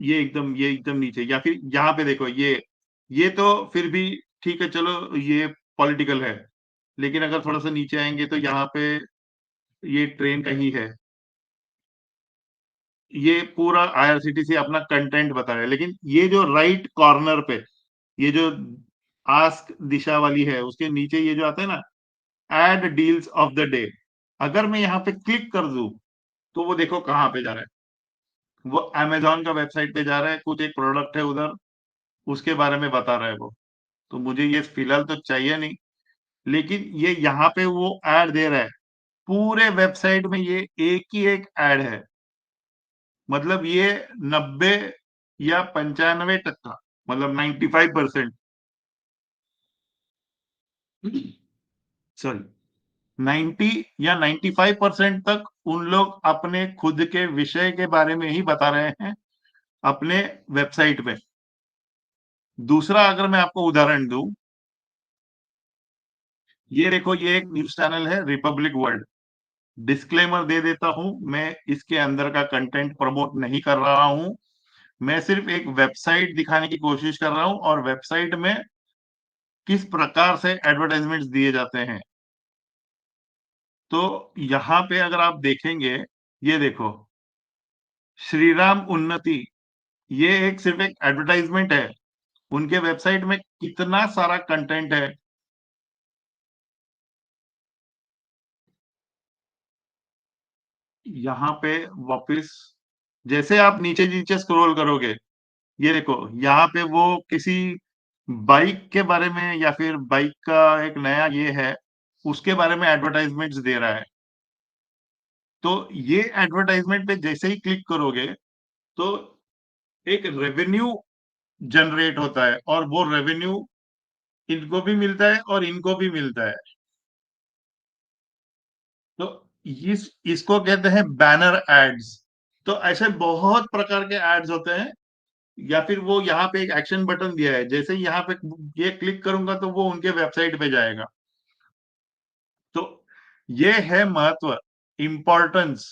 ये एकदम नीचे, या फिर यहाँ पे देखो ये तो फिर भी ठीक है, चलो ये पॉलिटिकल है। लेकिन अगर थोड़ा सा नीचे आएंगे तो यहाँ पे ये ट्रेन का ही है। ये पूरा आईआरसीटीसी अपना कंटेंट बता रहा है। लेकिन ये जो राइट कॉर्नर पे, ये जो आस्क दिशा वाली है, उसके नीचे ये जो आता है ना, ad deals of the day, अगर मैं यहाँ पे क्लिक कर दूं तो वो देखो कहाँ पे जा रहा है। वो अमेजोन का वेबसाइट पे जा रहा है, कुछ एक प्रोडक्ट है उधर, उसके बारे में बता रहा है वो। तो मुझे ये फिलहाल तो चाहिए नहीं, लेकिन ये यहाँ पे वो एड दे रहा है। पूरे वेबसाइट में ये एक ही एक एड है। मतलब ये 90 या 95%, मतलब 95%, सॉरी, 90 या 95% तक उन लोग अपने खुद के विषय के बारे में ही बता रहे हैं अपने वेबसाइट पे। दूसरा, अगर मैं आपको उदाहरण दूं, ये देखो, ये एक न्यूज चैनल है रिपब्लिक वर्ल्ड। डिस्क्लेमर दे देता हूं, मैं इसके अंदर का कंटेंट प्रमोट नहीं कर रहा हूं। मैं सिर्फ एक वेबसाइट दिखाने की कोशिश कर रहा हूं, और वेबसाइट में किस प्रकार से एडवर्टाइजमेंट्स दिए जाते हैं। तो यहाँ पे अगर आप देखेंगे, ये देखो, श्री राम उन्नति, ये एक सिर्फ एक एडवर्टाइजमेंट है। उनके वेबसाइट में कितना सारा कंटेंट है। यहाँ पे वापस जैसे आप नीचे नीचे स्क्रॉल करोगे, ये देखो, यहाँ पे वो किसी बाइक के बारे में, या फिर बाइक का एक नया ये है, उसके बारे में एडवर्टाइजमेंट्स दे रहा है। तो ये एडवर्टाइजमेंट पे जैसे ही क्लिक करोगे, तो एक रेवेन्यू जनरेट होता है, और वो रेवेन्यू इनको भी मिलता है और इनको भी मिलता है। तो इसको कहते हैं बैनर एड्स। तो ऐसे बहुत प्रकार के एड्स होते हैं। या फिर वो यहाँ पे एक एक्शन बटन दिया है, जैसे ही यहाँ पे ये क्लिक करूंगा तो वो उनके वेबसाइट पे जाएगा। तो ये है महत्व, इम्पोर्टेंस।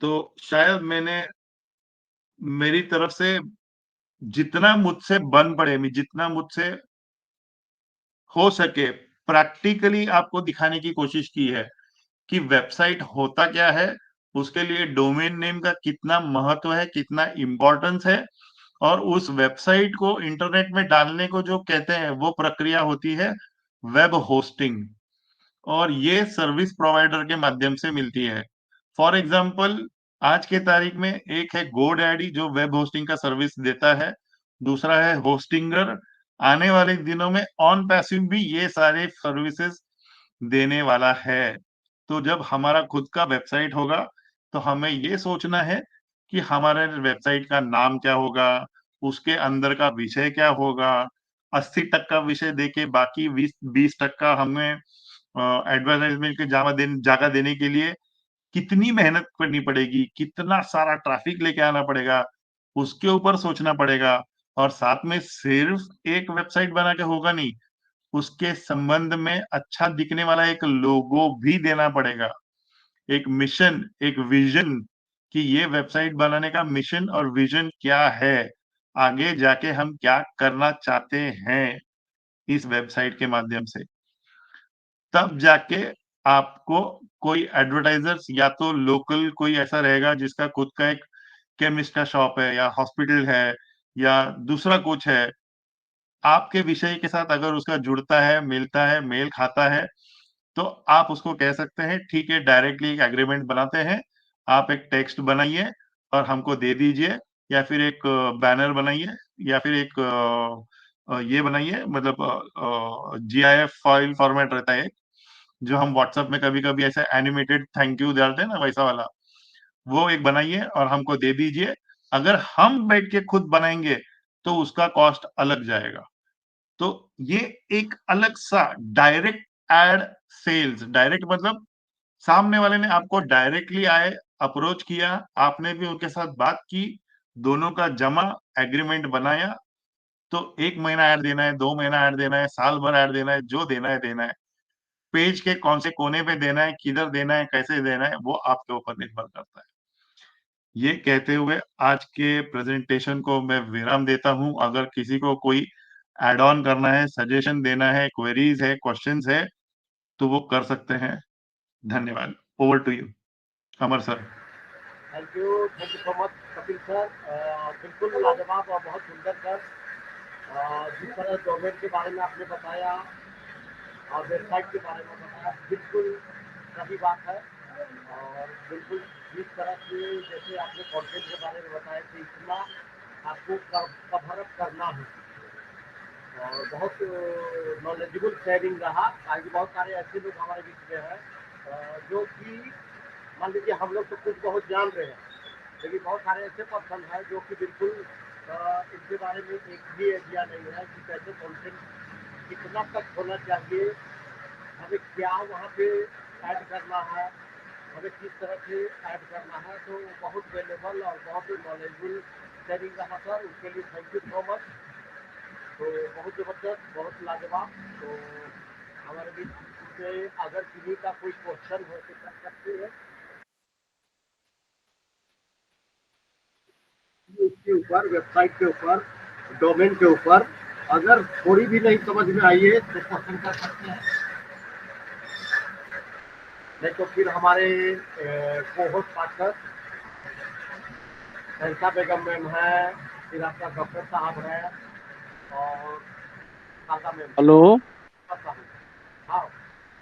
तो शायद मैंने मेरी तरफ से जितना मुझसे बन पड़े, जितना मुझसे हो सके, प्रैक्टिकली आपको दिखाने की कोशिश की है कि वेबसाइट होता क्या है, उसके लिए डोमेन नेम का कितना महत्व है, कितना इम्पोर्टेंस है, और उस वेबसाइट को इंटरनेट में डालने को जो कहते हैं वो प्रक्रिया होती है वेब होस्टिंग। और ये सर्विस प्रोवाइडर के माध्यम से मिलती है। फॉर एग्जाम्पल, आज के तारीख में एक है गोडैडी जो वेब होस्टिंग का सर्विस देता है, दूसरा है होस्टिंगर। आने वाले दिनों में ऑन पैसिव भी ये सारे सर्विसेज देने वाला है। तो जब हमारा खुद का वेबसाइट होगा, तो हमें ये सोचना है कि हमारे वेबसाइट का नाम क्या होगा, उसके अंदर का विषय क्या होगा। 80% विषय देके बाकी 20% हमें एडवर्टाइजमेंट के जगह देने के लिए कितनी मेहनत करनी पड़ेगी, कितना सारा ट्रैफिक लेके आना पड़ेगा। उसके ऊपर सोचना पड़ेगा। और साथ में सिर्फ एक वेबसाइट बना के होगा नहीं, उसके संबंध में अच्छा दिखने वाला एक लोगो भी देना पड़ेगा, एक मिशन, एक विजन, कि ये वेबसाइट बनाने का मिशन और विजन क्या है, आगे जाके हम क्या करना चाहते हैं इस वेबसाइट के माध्यम से। तब जाके आपको कोई एडवर्टाइजर्स, या तो लोकल कोई ऐसा रहेगा जिसका खुद का एक केमिस्ट का शॉप है या हॉस्पिटल है या दूसरा कुछ है, आपके विषय के साथ अगर उसका जुड़ता है, मिलता है, मेल खाता है, तो आप उसको कह सकते हैं ठीक है, डायरेक्टली एक एग्रीमेंट बनाते हैं, आप एक टेक्स्ट बनाइए और हमको दे दीजिए, या फिर एक बैनर बनाइए, या फिर एक ये बनाइए, मतलब जीआईएफ फाइल फॉर्मेट रहता है, जो हम व्हाट्सएप में कभी-कभी ऐसे एनिमेटेड थैंक यू डालते हैं ना, वैसा वाला, वो एक बनाइए और हमको दे दीजिए। अगर हम बैठ के खुद बनाएँगे, तो उसका कॉस्ट अलग जाएगा। तो ये एक अलग-सा डायरेक्ट एड सेल्स, डायरेक्ट मतलब सामने वाले ने आपको डायरेक्टली आए, अप्रोच किया, आपने भी उनके साथ बात की, दोनों का जमा, एग्रीमेंट बनाया, तो 1 महीना ऐड देना है, 2 महीना ऐड देना है, साल भर ऐड देना है, जो देना है देना है। पेज के कौन से कोने पे देना है, किधर देना है, कैसे देना है, वो आपके ऊपर निर्भर करता है। ये कहते हुए आज के प्रेज़ेंटेशन को मैं विराम देता हूँ। अगर किसी को कोई ऐड ऑन करना है, सजेशन देना है, क्वेरीज़ है, क्वेश्चन्स है, तो वो कर सकते हैं। धन्यवाद। Over to you, Amar sir. Thank you so much Kapil sir. बिल्कुल लाजवाब और बहुत सुंदर सर। जिस तरह डोमेन के बारे में आपने बताया और वेबसाइट के बारे में बताया, बिल्कुल सही बात है। और बिल्कुल जिस तरह से जैसे आपने कंटेंट के बारे में बताया कि इतना आपको कवर अप करना है, और बहुत नॉलेजेबल शेयरिंग रहा, ताकि बहुत सारे ऐसे लोग हमारे बीच में हैं जो कि मान लीजिए हम लोग तो कुछ बहुत जान रहे हैं, लेकिन बहुत सारे ऐसे पर्सन हैं जो कि बिल्कुल इनके बारे में एक भी आइडिया नहीं है कि कैसे कंटेंट कितना तक होना चाहिए, हमें क्या वहाँ पे ऐड करना है, हमें किस तरह से ऐड करना है। तो बहुत वैल्यूबल और बहुत नॉलेजफुल शेयरिंग रहा सर, उसके लिए थैंक यू सो मच। तो बहुत ज़बरदस्त, बहुत लाजवाब। तो हमारे बीच में अगर किसी का कोई क्वेश्चन हो तो कर सकते हैं उसके ऊपर, वेबसाइट के ऊपर, डोमेन के ऊपर। अगर थोड़ी भी नहीं समझ में आई है तो क्वेश्चन कर सकते हैं, नहीं तो फिर हमारे को होस्ट पार्टनर शहंशाह बेगम मैम है, फिर आपका डॉक्टर साहब है और काका मैम हेलो साहब। हाँ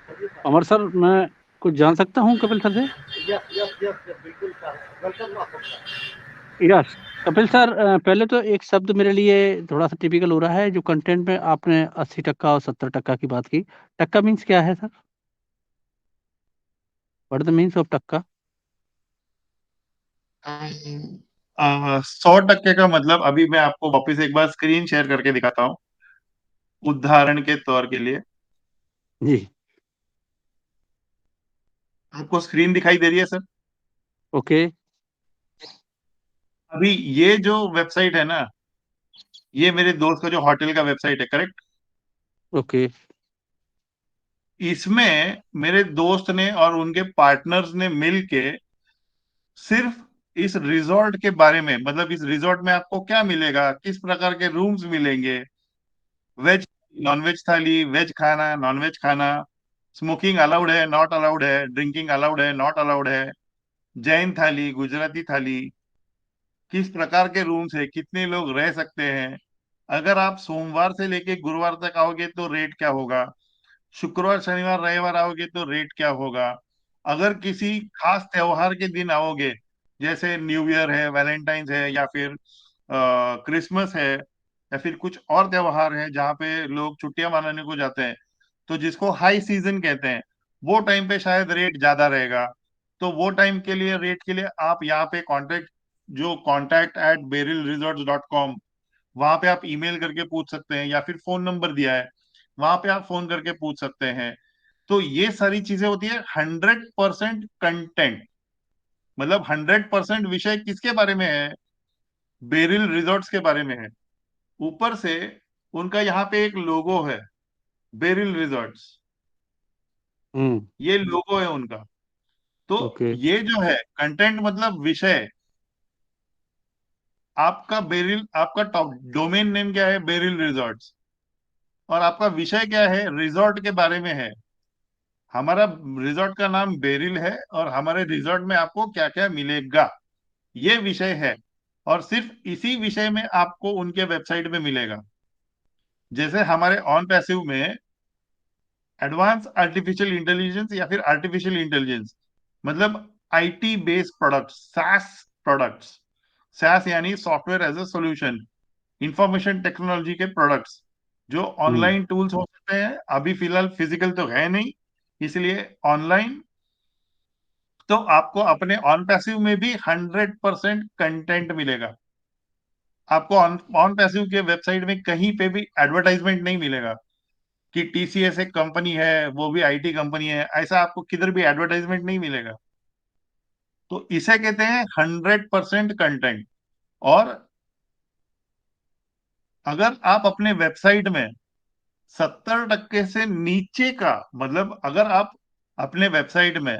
बोलिए सर। अमर सर, मैं कुछ जान सकता हूँ कपिल सर से? यस यस यस यस बिल्कुल sir, welcome doctor sir. Yes. Kapil sir, पहले तो एक शब्द मेरे लिए थोड़ा सा टिपिकल हो रहा है, जो कंटेंट में आपने 80% और 70% की बात की। टक्का मीन्स क्या है sir? What the means of टक्का? 100% का मतलब अभी मैं आपको वापस एक बार स्क्रीन शेयर करके दिखाता हूँ, उदाहरण के तौर के लिए। जी। आपको स्क्रीन दिखाई दे रही है सर? ओके। अभी ये जो वेबसाइट है ना, ये मेरे दोस्त का जो होटल का वेबसाइट है, करेक्ट? ओके। इसमें मेरे दोस्त ने और उनके पार्टनर्स ने मिलके सिर्फ इस रिजॉर्ट के बारे में, मतलब इस रिजॉर्ट में आपको क्या मिलेगा, किस प्रकार के रूम्स मिलेंगे, वेज नॉनवेज थाली, वेज खाना, नॉनवेज खाना, स्मोकिंग अलाउड है, नॉट अलाउड है, ड्रिंकिंग अलाउड है, नॉट अलाउड है, जैन थाली, गुजराती थाली, किस प्रकार के रूम्स है, कितने लोग रह सकते हैं, अगर आप सोमवार से लेके गुरुवार तक आओगे तो रेट क्या होगा, शुक्रवार शनिवार रविवार आओगे तो रेट क्या होगा, अगर किसी खास त्योहार के दिन आओगे, जैसे न्यू ईयर है, वैलेंटाइंस है, या फिर क्रिसमस है, या फिर कुछ और त्योहार है जहाँ पे लोग छुट्टियां मनाने को जाते हैं, तो जिसको हाई सीजन कहते हैं, वो टाइम पे शायद रेट ज्यादा रहेगा। तो वो टाइम के लिए, रेट के लिए आप यहाँ पे कॉन्टेक्ट, जो contact@beryl.resorts.com, वहां पे आप ईमेल करके पूछ सकते हैं, या फिर फोन नंबर दिया है, वहां पे आप फोन करके पूछ सकते हैं। तो ये सारी चीजें होती है 100% कंटेंट, मतलब 100% विषय किसके बारे में है, बेरिल रिजॉर्ट्स के बारे में है। ऊपर से उनका यहाँ पे एक लोगो है, बेरिल रिजॉर्ट्स, हम्म। ये लोगो है उनका। तो ओके। ये जो है कंटेंट मतलब विषय, आपका बेरिल, आपका टॉप डोमेन नेम क्या है, बेरिल रिजॉर्ट्स, और आपका विषय क्या है, रिजॉर्ट के बारे में है। हमारा रिजॉर्ट का नाम बेरिल है और हमारे रिजॉर्ट में आपको क्या क्या मिलेगा, ये विषय है। और सिर्फ इसी विषय में आपको उनके वेबसाइट में मिलेगा। जैसे हमारे ऑन पैसिव में एडवांस आर्टिफिशियल इंटेलिजेंस या फिर आर्टिफिशियल इंटेलिजेंस, मतलब IT based products, SaaS products, SaaS यानी software as a solution, information technology के प्रोडक्ट्स, जो हम्म। ऑनलाइन टूल्स हो सकते हैं। अभी फिलहाल फिजिकल तो है नहीं, इसलिए ऑनलाइन। तो आपको अपने ऑन पैसिव में भी 100% कंटेंट मिलेगा। आपको ऑन ऑन पैसिव के वेबसाइट में कहीं पे भी एडवर्टाइजमेंट नहीं मिलेगा कि टीसीएस एक कंपनी है, वो भी आईटी कंपनी है, ऐसा आपको किधर भी एडवर्टाइजमेंट नहीं मिलेगा। तो इसे कहते हैं 100% कंटेंट। और अगर आप अपने वेबसाइट में 70% से नीचे का, मतलब अगर आप अपने वेबसाइट में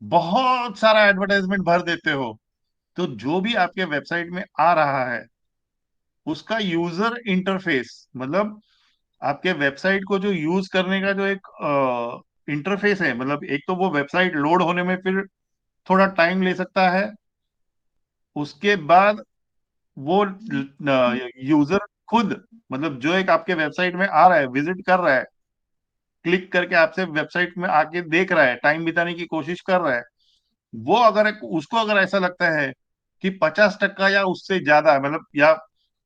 बहुत सारा एडवर्टाइजमेंट भर देते हो, तो जो भी आपके वेबसाइट में आ रहा है उसका यूजर इंटरफेस, मतलब आपके वेबसाइट को जो यूज करने का जो एक इंटरफेस है, मतलब एक तो वो वेबसाइट लोड होने में फिर थोड़ा टाइम ले सकता है। उसके बाद वो यूजर खुद, मतलब जो एक आपके वेबसाइट में आ रहा है, विजिट कर रहा है, क्लिक करके आपसे वेबसाइट में आके देख रहा है, टाइम बिताने की कोशिश कर रहा है, वो अगर उसको अगर ऐसा लगता है कि 50% या उससे ज्यादा, मतलब या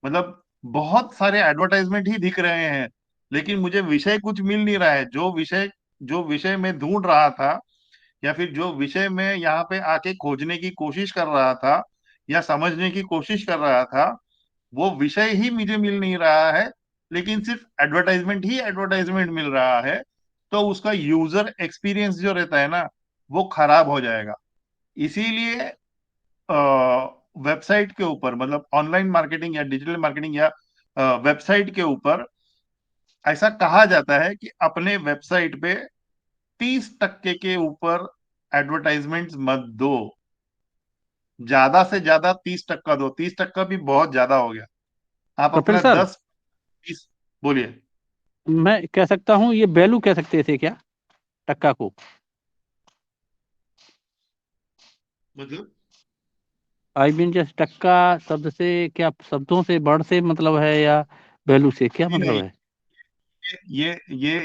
मतलब बहुत सारे एडवर्टाइजमेंट ही दिख रहे हैं, लेकिन मुझे विषय कुछ मिल नहीं रहा है, जो विषय मैं ढूंढ रहा था, या फिर जो विषय में यहाँ पे आके खोजने की कोशिश कर रहा था या समझने की कोशिश कर रहा था, वो विषय ही मुझे मिल नहीं रहा है, लेकिन सिर्फ एडवर्टाइजमेंट ही एडवर्टाइजमेंट मिल रहा है, तो उसका यूजर एक्सपीरियंस जो रहता है ना, वो खराब हो जाएगा। इसीलिए वेबसाइट के ऊपर, मतलब ऑनलाइन मार्केटिंग या डिजिटल मार्केटिंग या वेबसाइट के ऊपर ऐसा कहा जाता है कि अपने वेबसाइट पे 30% के ऊपर एडवर्टाइजमेंट मत दो। ज्यादा से ज्यादा 30% दो, 30% भी बहुत ज्यादा हो गया। आप कपिल अपना सर, 10-20, बोलिए। मैं कह सकता हूँ ये वैल्यू कह सकते थे क्या टक्का को? मतलब आई मीन जैसे टक्का शब्द से क्या शब्दों से वर्ड से मतलब है या वैल्यू से क्या नहीं मतलब नहीं, है?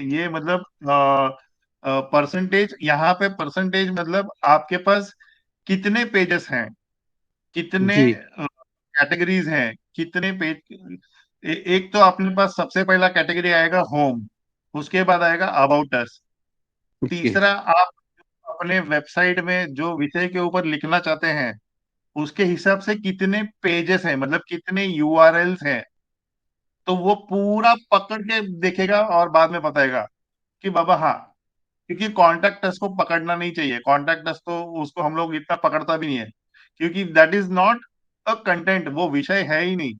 ये मतलब परसेंटेज, यहाँ पे परसेंटेज मतलब आपके पास कितने पेजेस हैं, कितने जी। कैटेगरीज हैं, कितने पेज। एक तो अपने पास सबसे पहला कैटेगरी आएगा होम, उसके बाद आएगा अबाउट अस, ओके। तीसरा आप अपने वेबसाइट में जो विषय के ऊपर लिखना चाहते हैं उसके हिसाब से कितने पेजेस हैं, मतलब कितने यूआरएल्स हैं, तो वो पूरा पकड़ के देखेगा और बाद में बताएगा कि बाबा हाँ। क्योंकि कॉन्टैक्ट अस को पकड़ना नहीं चाहिए, कॉन्टैक्ट अस तो उसको हम लोग इतना पकड़ता भी नहीं है, क्योंकि that is not a content, वो विषय है ही नहीं।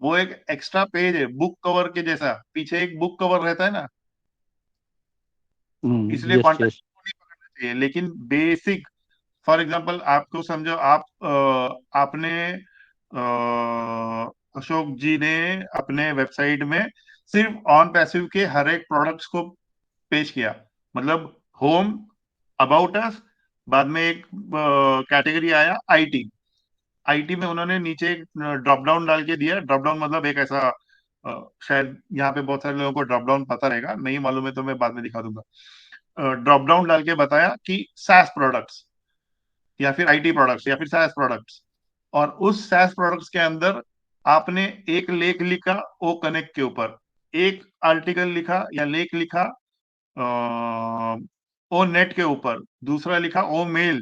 वो एक एक्स्ट्रा पेज है, बुक कवर के जैसा, पीछे एक बुक कवर रहता है ना, इसलिए यस कॉन्टैक्ट यस। को नहीं पकड़ना चाहिए। लेकिन बेसिक, फॉर एग्जाम्पल आपको समझो, आपने अशोक जी ने अपने वेबसाइट में सिर्फ ऑन पैसिव के हर एक प्रोडक्ट्स को पेश किया, मतलब होम, अबाउट अस, बाद में एक कैटेगरी आया आईटी। आईटी में उन्होंने नीचे एक ड्रॉप डाउन डाल के दिया, ड्रॉप डाउन मतलब एक ऐसा शायद यहाँ पे बहुत सारे लोगों को ड्रॉप डाउन पता रहेगा, नहीं मालूम है तो मैं बाद में दिखा दूंगा। ड्रॉप डाउन डाल के बताया कि SaaS प्रोडक्ट्स या फिर आईटी प्रोडक्ट्स या फिर SaaS प्रोडक्ट्स, और उस SaaS प्रोडक्ट्स के अंदर आपने एक लेख लिखा ओ कनेक्ट के ऊपर, एक आर्टिकल लिखा या लेख लिखा ओ नेट के ऊपर, दूसरा लिखा ओ मेल,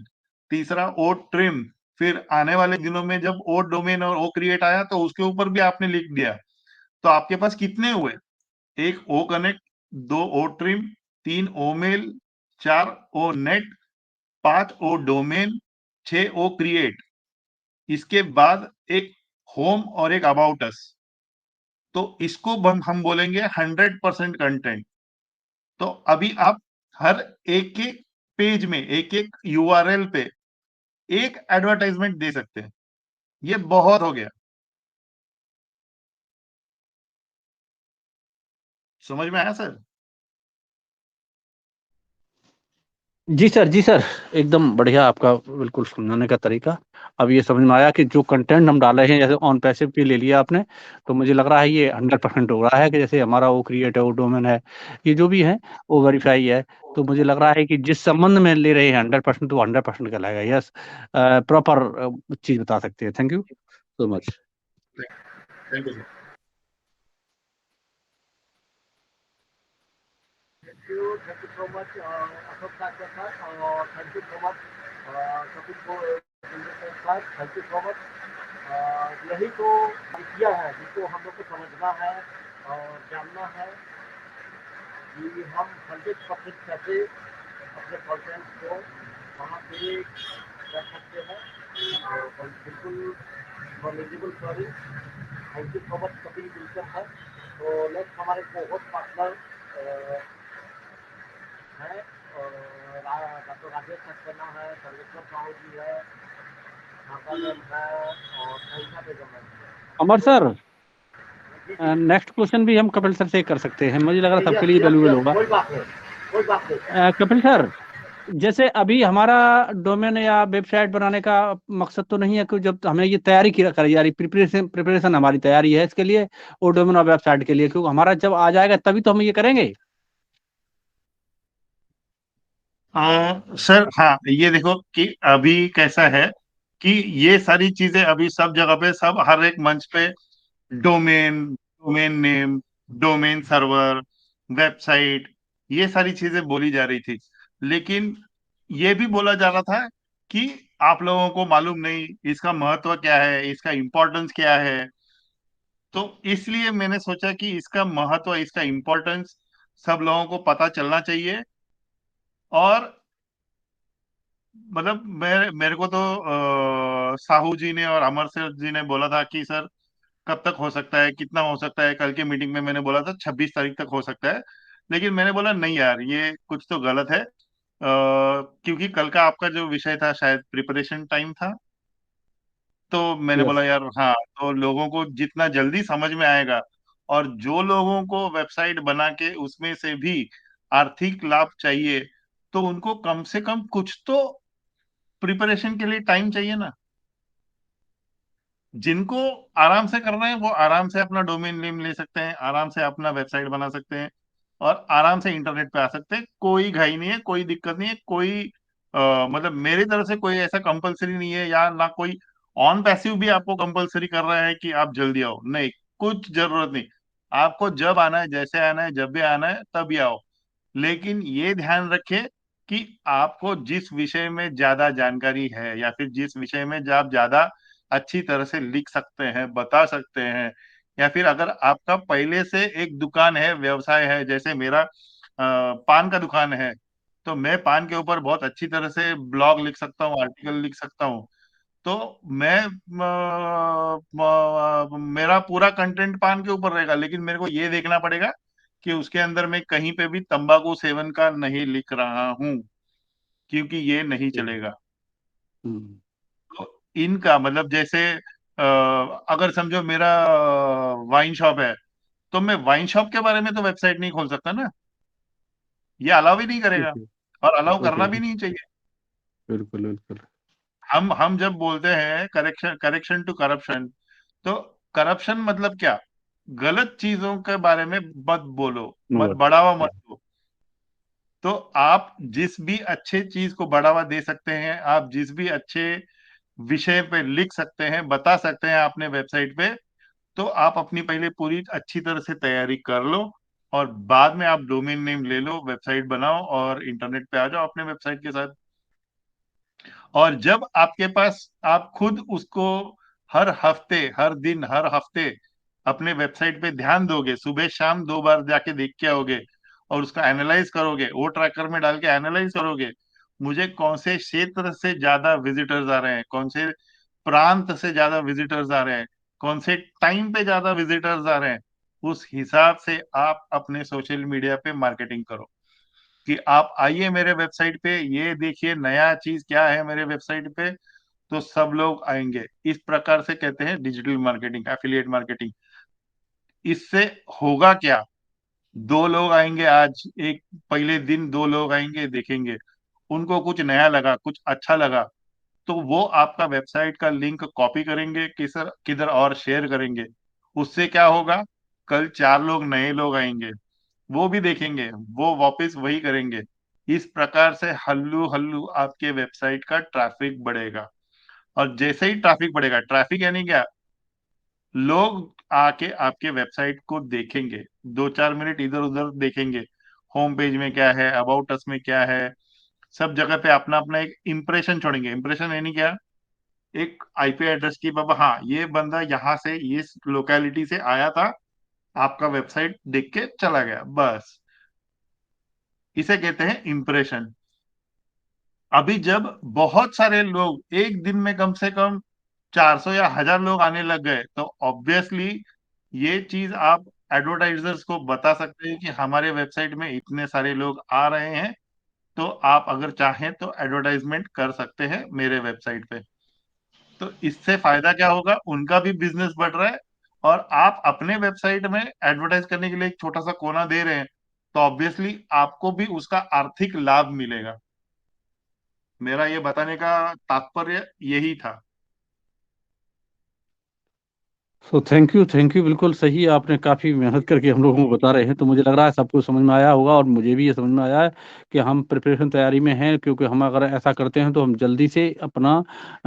तीसरा ओ ट्रिम, फिर आने वाले दिनों में जब ओ डोमेन और ओ क्रिएट आया तो उसके ऊपर भी आपने लिख दिया। तो आपके पास कितने हुए, एक ओ कनेक्ट, दो ओ ट्रिम, तीन ओ मेल, चार ओ नेट, पांच ओ डोमेन, छह ओ क्रिएट, इसके बाद एक होम और एक अबाउट अस। तो इसको हम बोलेंगे 100% कंटेंट। तो अभी आप हर एक एक पेज में, एक एक यूआरएल पे एक एडवर्टाइजमेंट दे सकते हैं। ये बहुत हो गया। समझ में आया सर? जी सर, जी सर, एकदम बढ़िया आपका बिल्कुल समझाने का तरीका। अब ये समझ में आया कि जो कंटेंट हम डाले हैं, जैसे ऑन पैसिव की ले लिया आपने, तो मुझे लग रहा है ये 100% हो रहा है कि जैसे हमारा वो क्रिएटिव डोमेन है, ये जो भी है वो वेरीफाई है। तो मुझे लग रहा है कि जिस संबंध में ले रहे हैं 100%, तो 100% कहलाएगा। यस, प्रॉपर चीज बता सकते हैं। Thank you so much. Thank you sir. Thank you so much Ashok Sagar sir, और thank you so much Kapil को sir, thank you so much. यही तो किया है जिसको हम लोग को समझना है और जानना है कि हम 100% कैसे अपने कंटेंट को वहाँ पे कर सकते हैं। तो बिल्कुल knowledgeable sorry, thank you so much Kapil Gulshan sir. तो नेक्स्ट हमारे को होस्ट पार्टनर है, डॉक्टर राजेश सक्सेना है, सर्वेश्वर साहू जी है, माता मैम है, और सहिता बेगम है। अमर सर, जी जी। नेक्स्ट क्वेश्चन भी हम कपिल सर से कर सकते हैं, मुझे लग रहा है सबके यस लिए यस वैल्यूएबल यस, होगा। कोई बात नहीं, कोई बात नहीं। कपिल सर, जैसे अभी हमारा डोमेन या वेबसाइट बनाने का मकसद तो नहीं है कि जब हमें ये तैयारी की करी जा रही, प्रिपरेशन प्रिपरेशन हमारी तैयारी है इसके लिए, वो डोमेन और वेबसाइट के लिए, क्योंकि हमारा जब आ जाएगा तभी तो हम ये करेंगे। सर हाँ, ये देखो कि अभी कैसा है कि ये सारी चीजें अभी सब जगह पे, सब हर एक मंच पे domain, domain name, domain server, website, ये सारी चीजें बोली जा रही थी। लेकिन ये भी बोला जा रहा था कि आप लोगों को मालूम नहीं इसका महत्व क्या है, इसका इम्पोर्टेंस क्या है। तो इसलिए मैंने सोचा कि इसका महत्व, इसका इम्पोर्टेंस सब लोगों को पता चलना चाहिए। और मतलब मेरे को तो साहू जी ने और अमर सर जी ने बोला था कि सर कब तक हो सकता है, कितना हो सकता है। कल के मीटिंग में मैंने बोला था 26 तारीख तक हो सकता है। लेकिन मैंने बोला नहीं यार, ये कुछ तो गलत है। क्योंकि कल का आपका जो विषय था शायद प्रिपरेशन टाइम था। तो मैंने बोला यस। यार हाँ, तो लोगों को जितना जल्दी समझ में आएगा, और जो लोगों को वेबसाइट बना के उसमें से भी आर्थिक लाभ चाहिए, तो उनको कम से कम कुछ तो प्रिपरेशन के लिए टाइम चाहिए ना। जिनको आराम से करना है वो आराम से अपना डोमेन नेम ले सकते हैं, आराम से अपना वेबसाइट बना सकते हैं, और आराम से इंटरनेट पे आ सकते हैं। कोई घाई नहीं है, कोई दिक्कत नहीं है, कोई मतलब मेरी तरफ से कोई ऐसा कंपलसरी नहीं है, या ना कोई ऑन पैसिव भी आपको कंपलसरी कर रहा है कि आप जल्दी आओ। नहीं, कुछ जरूरत नहीं। आपको जब आना है, जैसे आना है, जब भी आना है तभी आओ। लेकिन ये ध्यान रखें कि आपको जिस विषय में ज्यादा जानकारी है, या फिर जिस विषय में आप ज्यादा अच्छी तरह से लिख सकते हैं, बता सकते हैं, या फिर अगर आपका पहले से एक दुकान है, व्यवसाय है, जैसे मेरा पान का दुकान है, तो मैं पान के ऊपर बहुत अच्छी तरह से ब्लॉग लिख सकता हूँ, आर्टिकल लिख सकता हूँ। तो मैं मेरा पूरा कंटेंट पान के ऊपर रहेगा, लेकिन मेरे को ये देखना पड़ेगा कि उसके अंदर मैं कहीं पे भी तंबाकू सेवन का नहीं लिख रहा हूँ, क्योंकि ये नहीं चलेगा। हम्म। तो इनका मतलब जैसे अगर समझो मेरा वाइन शॉप है, तो मैं वाइन शॉप के बारे में तो वेबसाइट नहीं खोल सकता ना। ये अलाउ ही नहीं करेगा, ओके। और अलाउ ओके। करना भी नहीं चाहिए। बिल्कुल बिल्कुल। हम जब बोलते हैं करेक्शन, करेक्शन टू करप्शन, तो करप्शन मतलब क्या? गलत चीजों के बारे में मत बोलो, मत नो। बढ़ावा मत दो। तो आप जिस भी अच्छे चीज को बढ़ावा दे सकते हैं, आप जिस भी अच्छे विषय पे लिख सकते हैं, बता सकते हैं अपने वेबसाइट पे, तो आप अपनी पहले पूरी अच्छी तरह से तैयारी कर लो, और बाद में आप डोमेन नेम ले लो, वेबसाइट बनाओ, और इंटरनेट पे आ जाओ अपने वेबसाइट के साथ। और जब आपके पास, आप खुद उसको हर हफ्ते, हर दिन, हर हफ्ते अपने वेबसाइट पे ध्यान दोगे, सुबह शाम 2 बार जाके देख के आओगे, और उसका एनालाइज करोगे, वो ट्रैकर में डाल के एनालाइज करोगे, मुझे कौन से क्षेत्र से ज्यादा विजिटर्स आ रहे हैं, कौन से प्रांत से ज्यादा विजिटर्स आ रहे हैं, कौन से टाइम पे ज्यादा विजिटर्स आ रहे हैं, उस हिसाब से आप अपने सोशल मीडिया पे मार्केटिंग करो कि आप आइए मेरे वेबसाइट पे, ये देखिए नया चीज क्या है मेरे वेबसाइट पे, तो सब लोग आएंगे। इस प्रकार से कहते हैं डिजिटल मार्केटिंग, एफिलिएट मार्केटिंग। इससे होगा क्या, दो लोग आएंगे आज, एक पहले दिन दो लोग आएंगे, देखेंगे, उनको कुछ नया लगा, कुछ अच्छा लगा, तो वो आपका वेबसाइट का लिंक कॉपी करेंगे, किसर किधर और शेयर करेंगे। उससे क्या होगा, कल चार लोग नए लोग आएंगे, वो भी देखेंगे, वो वापस वही करेंगे। इस प्रकार से हल्लू हल्लू आपके वेबसाइट का ट्रैफिक बढ़ेगा। और जैसे ही ट्रैफिक बढ़ेगा, ट्रैफिक यानी क्या, लोग आके आपके वेबसाइट को देखेंगे, 2-4 मिनट इधर उधर देखेंगे, होम पेज में क्या है, अबाउट अस में क्या है, सब जगह पे अपना अपना एक इंप्रेशन छोड़ेंगे। इंप्रेशन यानी क्या, एक आईपी एड्रेस की, बाबा हाँ ये बंदा यहाँ से, इस लोकेलिटी से आया था, आपका वेबसाइट देख के चला गया, बस। इसे कहते हैं इंप्रेशन। अभी जब बहुत सारे लोग एक दिन में कम से कम 400 या 1000 लोग आने लग गए, तो ऑब्वियसली ये चीज आप एडवर्टाइजर्स को बता सकते हैं कि हमारे वेबसाइट में इतने सारे लोग आ रहे हैं, तो आप अगर चाहें तो एडवर्टाइजमेंट कर सकते हैं मेरे वेबसाइट पे। तो इससे फायदा क्या होगा, उनका भी बिजनेस बढ़ रहा है, और आप अपने वेबसाइट में एडवर्टाइज करने के लिए एक छोटा सा कोना दे रहे हैं, तो ऑब्वियसली आपको भी उसका आर्थिक लाभ मिलेगा। मेरा ये बताने का तात्पर्य यही था। सो थैंक यू, बिल्कुल सही, आपने काफ़ी मेहनत करके हम लोगों को बता रहे हैं, तो मुझे लग रहा है सबको समझ में आया होगा, और मुझे भी ये समझ में आया है कि हम प्रिपरेशन तैयारी में हैं, क्योंकि हम अगर ऐसा करते हैं तो हम जल्दी से अपना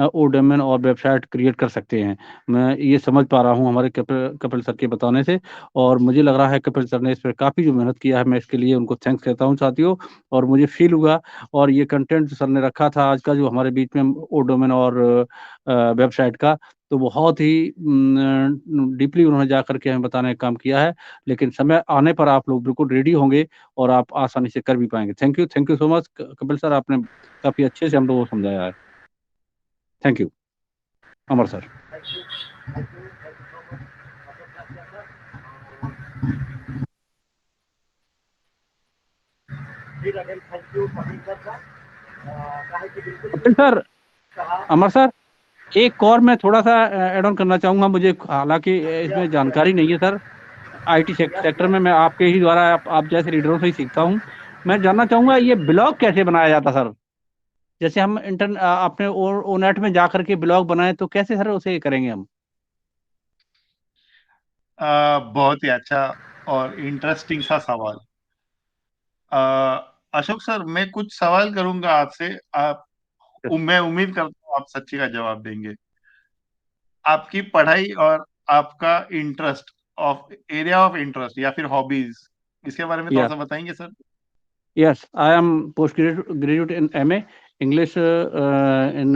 डोमेन और वेबसाइट क्रिएट कर सकते हैं। मैं ये समझ पा रहा हूँ हमारे कपिल कपिल सर के बताने से, और मुझे लग रहा है कपिल सर ने इस पर काफ़ी जो मेहनत किया है, मैं इसके लिए उनको थैंक्स कहता हूँ साथियों। और मुझे फील हुआ, और ये कंटेंट जो सर ने रखा था आज का, जो हमारे बीच में ओ डोमेन और वेबसाइट का, तो बहुत ही डीपली उन्होंने जा करके हमें बताने का काम किया है। लेकिन समय आने पर आप लोग बिल्कुल रेडी होंगे, और आप आसानी से कर भी पाएंगे। Thank you so much Kapil sir, आपने काफी अच्छे से हम लोगों को समझाया है। Thank you Amar sir. Thank you, thank you, thank you so much. मतलब क्या किया सर, फिर again thank you Kapil sir का, काहे कि बिल्कुल कपिल सही सर, कहा। अमर सर, एक और मैं थोड़ा सा ऐड ऑन करना चाहूंगा। मुझे हालांकि इसमें यस जानकारी यस नहीं है सर, आईटी यस सेक्टर में यस। मैं आपके ही द्वारा, आप जैसे लीडरों से ही सीखता हूँ। मैं जानना चाहूंगा, ये ब्लॉग कैसे बनाया जाता सर? जैसे हम अपने ओ नेट में जा करके ब्लॉग बनाए, तो कैसे सर उसे करेंगे हम? बहुत ही अच्छा और इंटरेस्टिंग सा सवाल। अ, अशोक सर, मैं कुछ सवाल करूंगा आपसे, आप मैं उम्मीद करता हूँ आप सच्ची का जवाब देंगे। आपकी पढ़ाई और आपका interest, of area of interest या फिर हॉबीज, इसके बारे में थोड़ा या सा बताएंगे sir. Yes, I am postgraduate in MA English in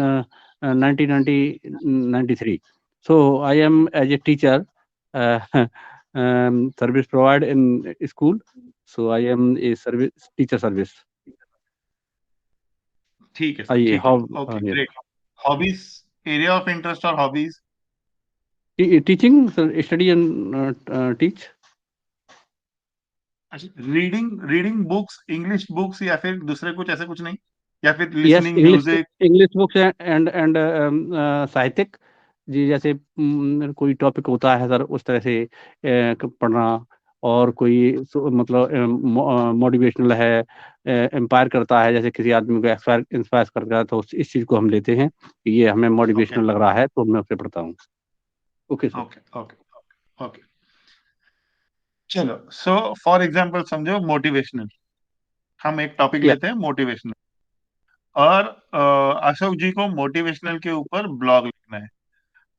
1993. So I am as a teacher, uh, service provided in school. So I am a service teacher service. ठीक है सर, आइए, ठीक है, how okay yes. Great. Hobbies, area of interest और hobbies. Teaching, study and teach. अच्छा, reading reading books, English books, या फिर दूसरे कुछ ऐसे कुछ नहीं, या फिर yes, listening music. English books and साहित्यिक जी, जैसे कोई टॉपिक होता है सर, उस तरह से पढ़ना, और कोई मतलब मोटिवेशनल है, एम्पायर करता है, जैसे किसी आदमी को इंस्पायर करता है, तो इस चीज को हम लेते हैं कि ये हमें ओके मोटिवेशनल लग रहा है, तो मैं उसे पढ़ता हूँ। Okay sir. Okay okay okay. चलो, सो फॉर एग्जांपल समझो मोटिवेशनल, हम एक टॉपिक या लेते हैं मोटिवेशनल, और अशोक जी को मोटिवेशनल के ऊपर ब्लॉग लिखना है।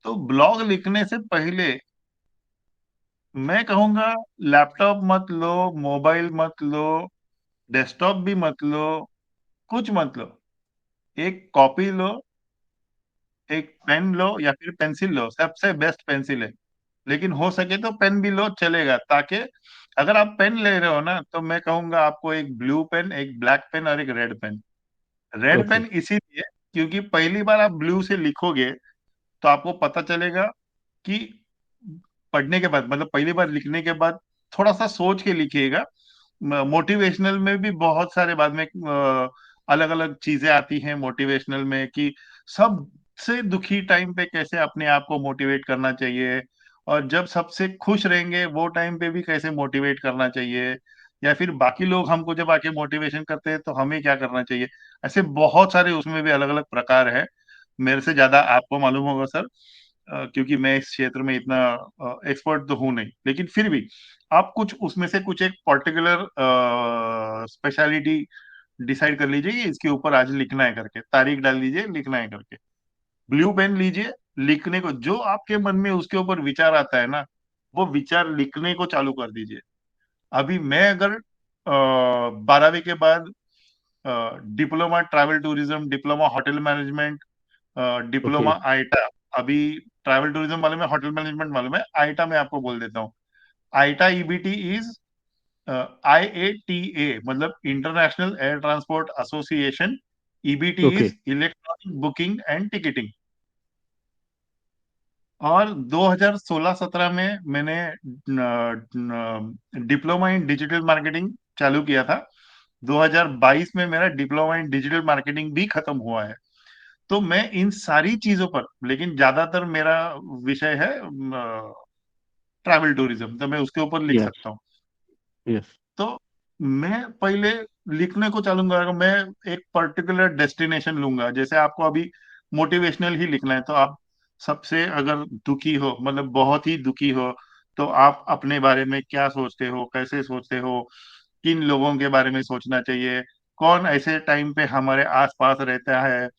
तो ब्लॉग लिखने से पहले मैं कहूंगा, लैपटॉप मत लो, मोबाइल मत लो, डेस्कटॉप भी मत लो, कुछ मत लो, एक कॉपी लो, एक पेन लो या फिर पेंसिल लो, सबसे बेस्ट पेंसिल है, लेकिन हो सके तो पेन भी लो चलेगा, ताकि अगर आप पेन ले रहे हो ना, तो मैं कहूंगा आपको एक ब्लू पेन, एक ब्लैक पेन और एक red pen. Red okay. Pen इसीलिए क्योंकि पहली बार आप ब्लू से लिखोगे तो आपको पता चलेगा कि पढ़ने के बाद, मतलब पहली बार लिखने के बाद थोड़ा सा सोच के लिखिएगा। मोटिवेशनल में भी बहुत सारे बाद में अलग अलग चीजें आती हैं मोटिवेशनल में, कि सबसे दुखी टाइम पे कैसे अपने आप को मोटिवेट करना चाहिए, और जब सबसे खुश रहेंगे वो टाइम पे भी कैसे मोटिवेट करना चाहिए, या फिर बाकी लोग हमको जब आके मोटिवेशन करते हैं तो हमें क्या करना चाहिए। ऐसे बहुत सारे उसमें भी अलग अलग प्रकार है। मेरे से ज्यादा आपको मालूम होगा सर, क्योंकि मैं इस क्षेत्र में इतना एक्सपर्ट तो हूं नहीं, लेकिन फिर भी आप कुछ उसमें से कुछ एक पर्टिकुलर स्पेशलिटी डिसाइड कर लीजिए कि इसके ऊपर आज लिखना है करके, तारीख डाल दीजिए, लिखना है करके। ब्लू पेन लीजिए, लिखने को जो आपके मन में उसके ऊपर विचार आता है ना, वो विचार लिखने को चालू कर दीजिए। अभी मैं अगर 12वीं के बाद diploma travel tourism, diploma hotel management, okay. Diploma IATA, अभी ट्रैवल टूरिज्म वाले में, होटल मैनेजमेंट वाले में, आईटा में आपको बोल देता हूँ। आईटा ईबीटी इज IATA, मतलब international air transport association. EBT okay. Is electronic booking and ticketing. और 2016-17 में मैंने डिप्लोमा इन डिजिटल मार्केटिंग चालू किया था। 2022 में मेरा डिप्लोमा इन डिजिटल मार्केटिंग भी खत्म हुआ है। तो मैं इन सारी चीजों पर, लेकिन ज्यादातर मेरा विषय है ट्रैवल टूरिज्म, तो मैं उसके ऊपर लिख यस। सकता हूँ। यस। तो मैं पहले लिखने को चालूंगा, मैं एक पर्टिकुलर डेस्टिनेशन लूंगा। जैसे आपको अभी मोटिवेशनल ही लिखना है, तो आप सबसे अगर दुखी हो, मतलब बहुत ही दुखी हो, तो आप अपने बारे में क्या सोचते हो, कैसे सोचते हो, किन लोगों के बारे में सोचना चाहिए, कौन ऐसे टाइम पे हमारे आसपास रहता है,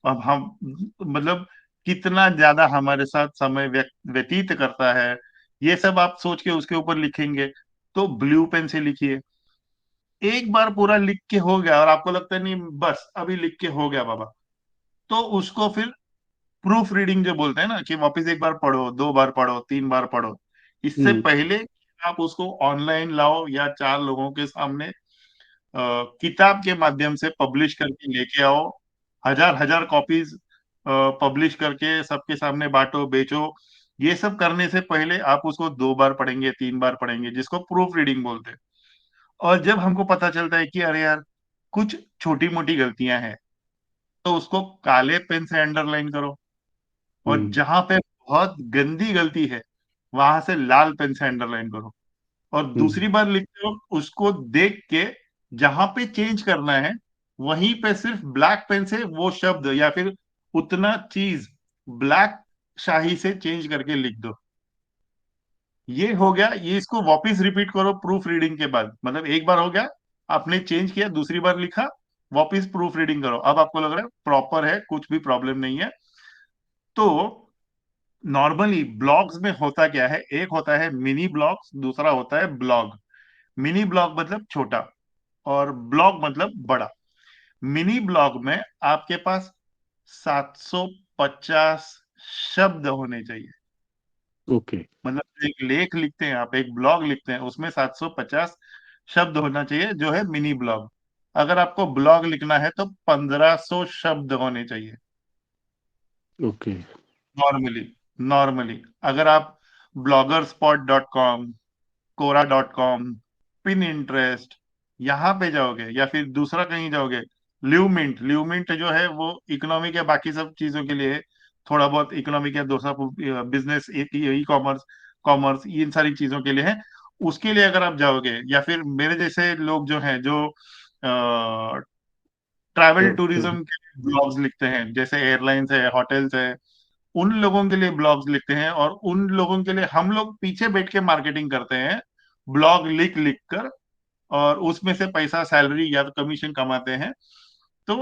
अब हम, मतलब कितना ज्यादा हमारे साथ समय व्यतीत करता है, ये सब आप सोच के उसके ऊपर लिखेंगे। तो ब्लू पेन से लिखिए। एक बार पूरा लिख के हो गया और आपको लगता है नहीं बस अभी लिख के हो गया बाबा, तो उसको फिर प्रूफ रीडिंग जो बोलते हैं ना, कि वापस एक बार पढ़ो, 2 बार पढ़ो, 3 बार पढ़ो। इससे हम्म। पहले आप उसको ऑनलाइन लाओ या 4 लोगों के सामने किताब के माध्यम से पब्लिश करके लेके आओ। हजार हजार कॉपीज पब्लिश करके सबके सामने बांटो, बेचो। ये सब करने से पहले आप उसको 2 बार पढ़ेंगे, 3 बार पढ़ेंगे, जिसको प्रूफ रीडिंग बोलते हैं। और जब हमको पता चलता है कि अरे यार कुछ छोटी मोटी गलतियां हैं, तो उसको काले पेन से अंडरलाइन करो। और हम्म। जहां पे बहुत गंदी गलती है, वहां से लाल पेन से अंडरलाइन करो। और हम्म। दूसरी बार लिखते हो उसको देख के, जहां पे चेंज करना है वहीं पे सिर्फ ब्लैक पेन से वो शब्द या फिर उतना चीज ब्लैक शाही से चेंज करके लिख दो। ये हो गया, ये इसको वापस रिपीट करो प्रूफ रीडिंग के बाद। मतलब एक बार हो गया, आपने चेंज किया, दूसरी बार लिखा, वापस प्रूफ रीडिंग करो, अब आपको लग रहा है प्रॉपर है, कुछ भी प्रॉब्लम नहीं है। तो नॉर्मली ब्लॉग्स में होता क्या है, एक होता है मिनी ब्लॉग्स, दूसरा होता है ब्लॉग। मिनी ब्लॉग मतलब छोटा, और ब्लॉग मतलब बड़ा। मिनी ब्लॉग में आपके पास 750 शब्द होने चाहिए। ओके। मतलब एक लेख लिखते हैं आप, एक ब्लॉग लिखते हैं, उसमें 750 शब्द होना चाहिए, जो है मिनी ब्लॉग। अगर आपको ब्लॉग लिखना है तो 1500 शब्द होने चाहिए ओके। नॉर्मली। नॉर्मली अगर आप bloggerspot.com, कोरा.com, पिन इंटरेस्ट, यहाँ पे जाओगे, या फिर दूसरा कहीं जाओगे, ल्यूमिंट। ल्यूमिंट जो है वो इकोनॉमिक या बाकी सब चीजों के लिए है, थोड़ा बहुत इकोनॉमिक या दूसरा बिजनेस, ई कॉमर्स, कॉमर्स, इन सारी चीजों के लिए है। उसके लिए अगर आप जाओगे, या फिर मेरे जैसे लोग जो हैं, जो ट्रैवल टूरिज्म के ब्लॉग्स लिखते हैं, जैसे एयरलाइंस है, होटल्स है, उन लोगों के लिए ब्लॉग्स लिखते हैं, और उन लोगों के लिए हम लोग पीछे बैठ के मार्केटिंग करते हैं, ब्लॉग लिख लिख कर, और उसमें से पैसा, सैलरी या तो कमीशन कमाते हैं। तो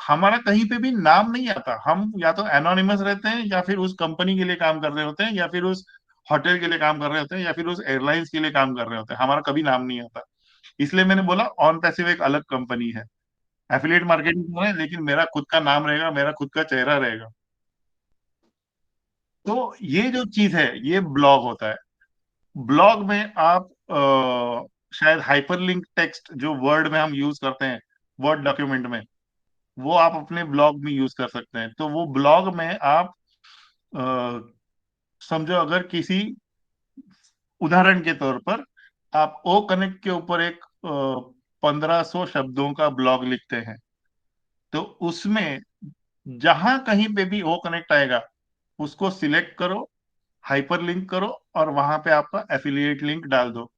हमारा कहीं पे भी नाम नहीं आता, हम या तो एनोनिमस रहते हैं, या फिर उस कंपनी के लिए काम कर रहे होते हैं, या फिर उस होटल के लिए काम कर रहे होते हैं, या फिर उस एयरलाइंस के लिए काम कर रहे होते हैं, हमारा कभी नाम नहीं आता। इसलिए मैंने बोला ऑन पैसिव एक अलग कंपनी है, एफिलिएट मार्केटिंग है, लेकिन मेरा खुद का नाम रहेगा, मेरा खुद का चेहरा रहेगा। तो ये जो चीज है, ये ब्लॉग होता है। ब्लॉग में आप शायद हाइपरलिंक टेक्स्ट जो वर्ड में हम यूज करते हैं, वर्ड डॉक्यूमेंट में, वो आप अपने ब्लॉग में यूज कर सकते हैं। तो वो ब्लॉग में आप समझो अगर किसी उदाहरण के तौर पर आप ओ कनेक्ट के ऊपर एक 1500 शब्दों का ब्लॉग लिखते हैं, तो उसमें जहां कहीं पे भी ओ कनेक्ट आएगा उसको सिलेक्ट करो, हाइपर लिंक करो और वहां पे आपका एफिलिएट लिंक डाल दो।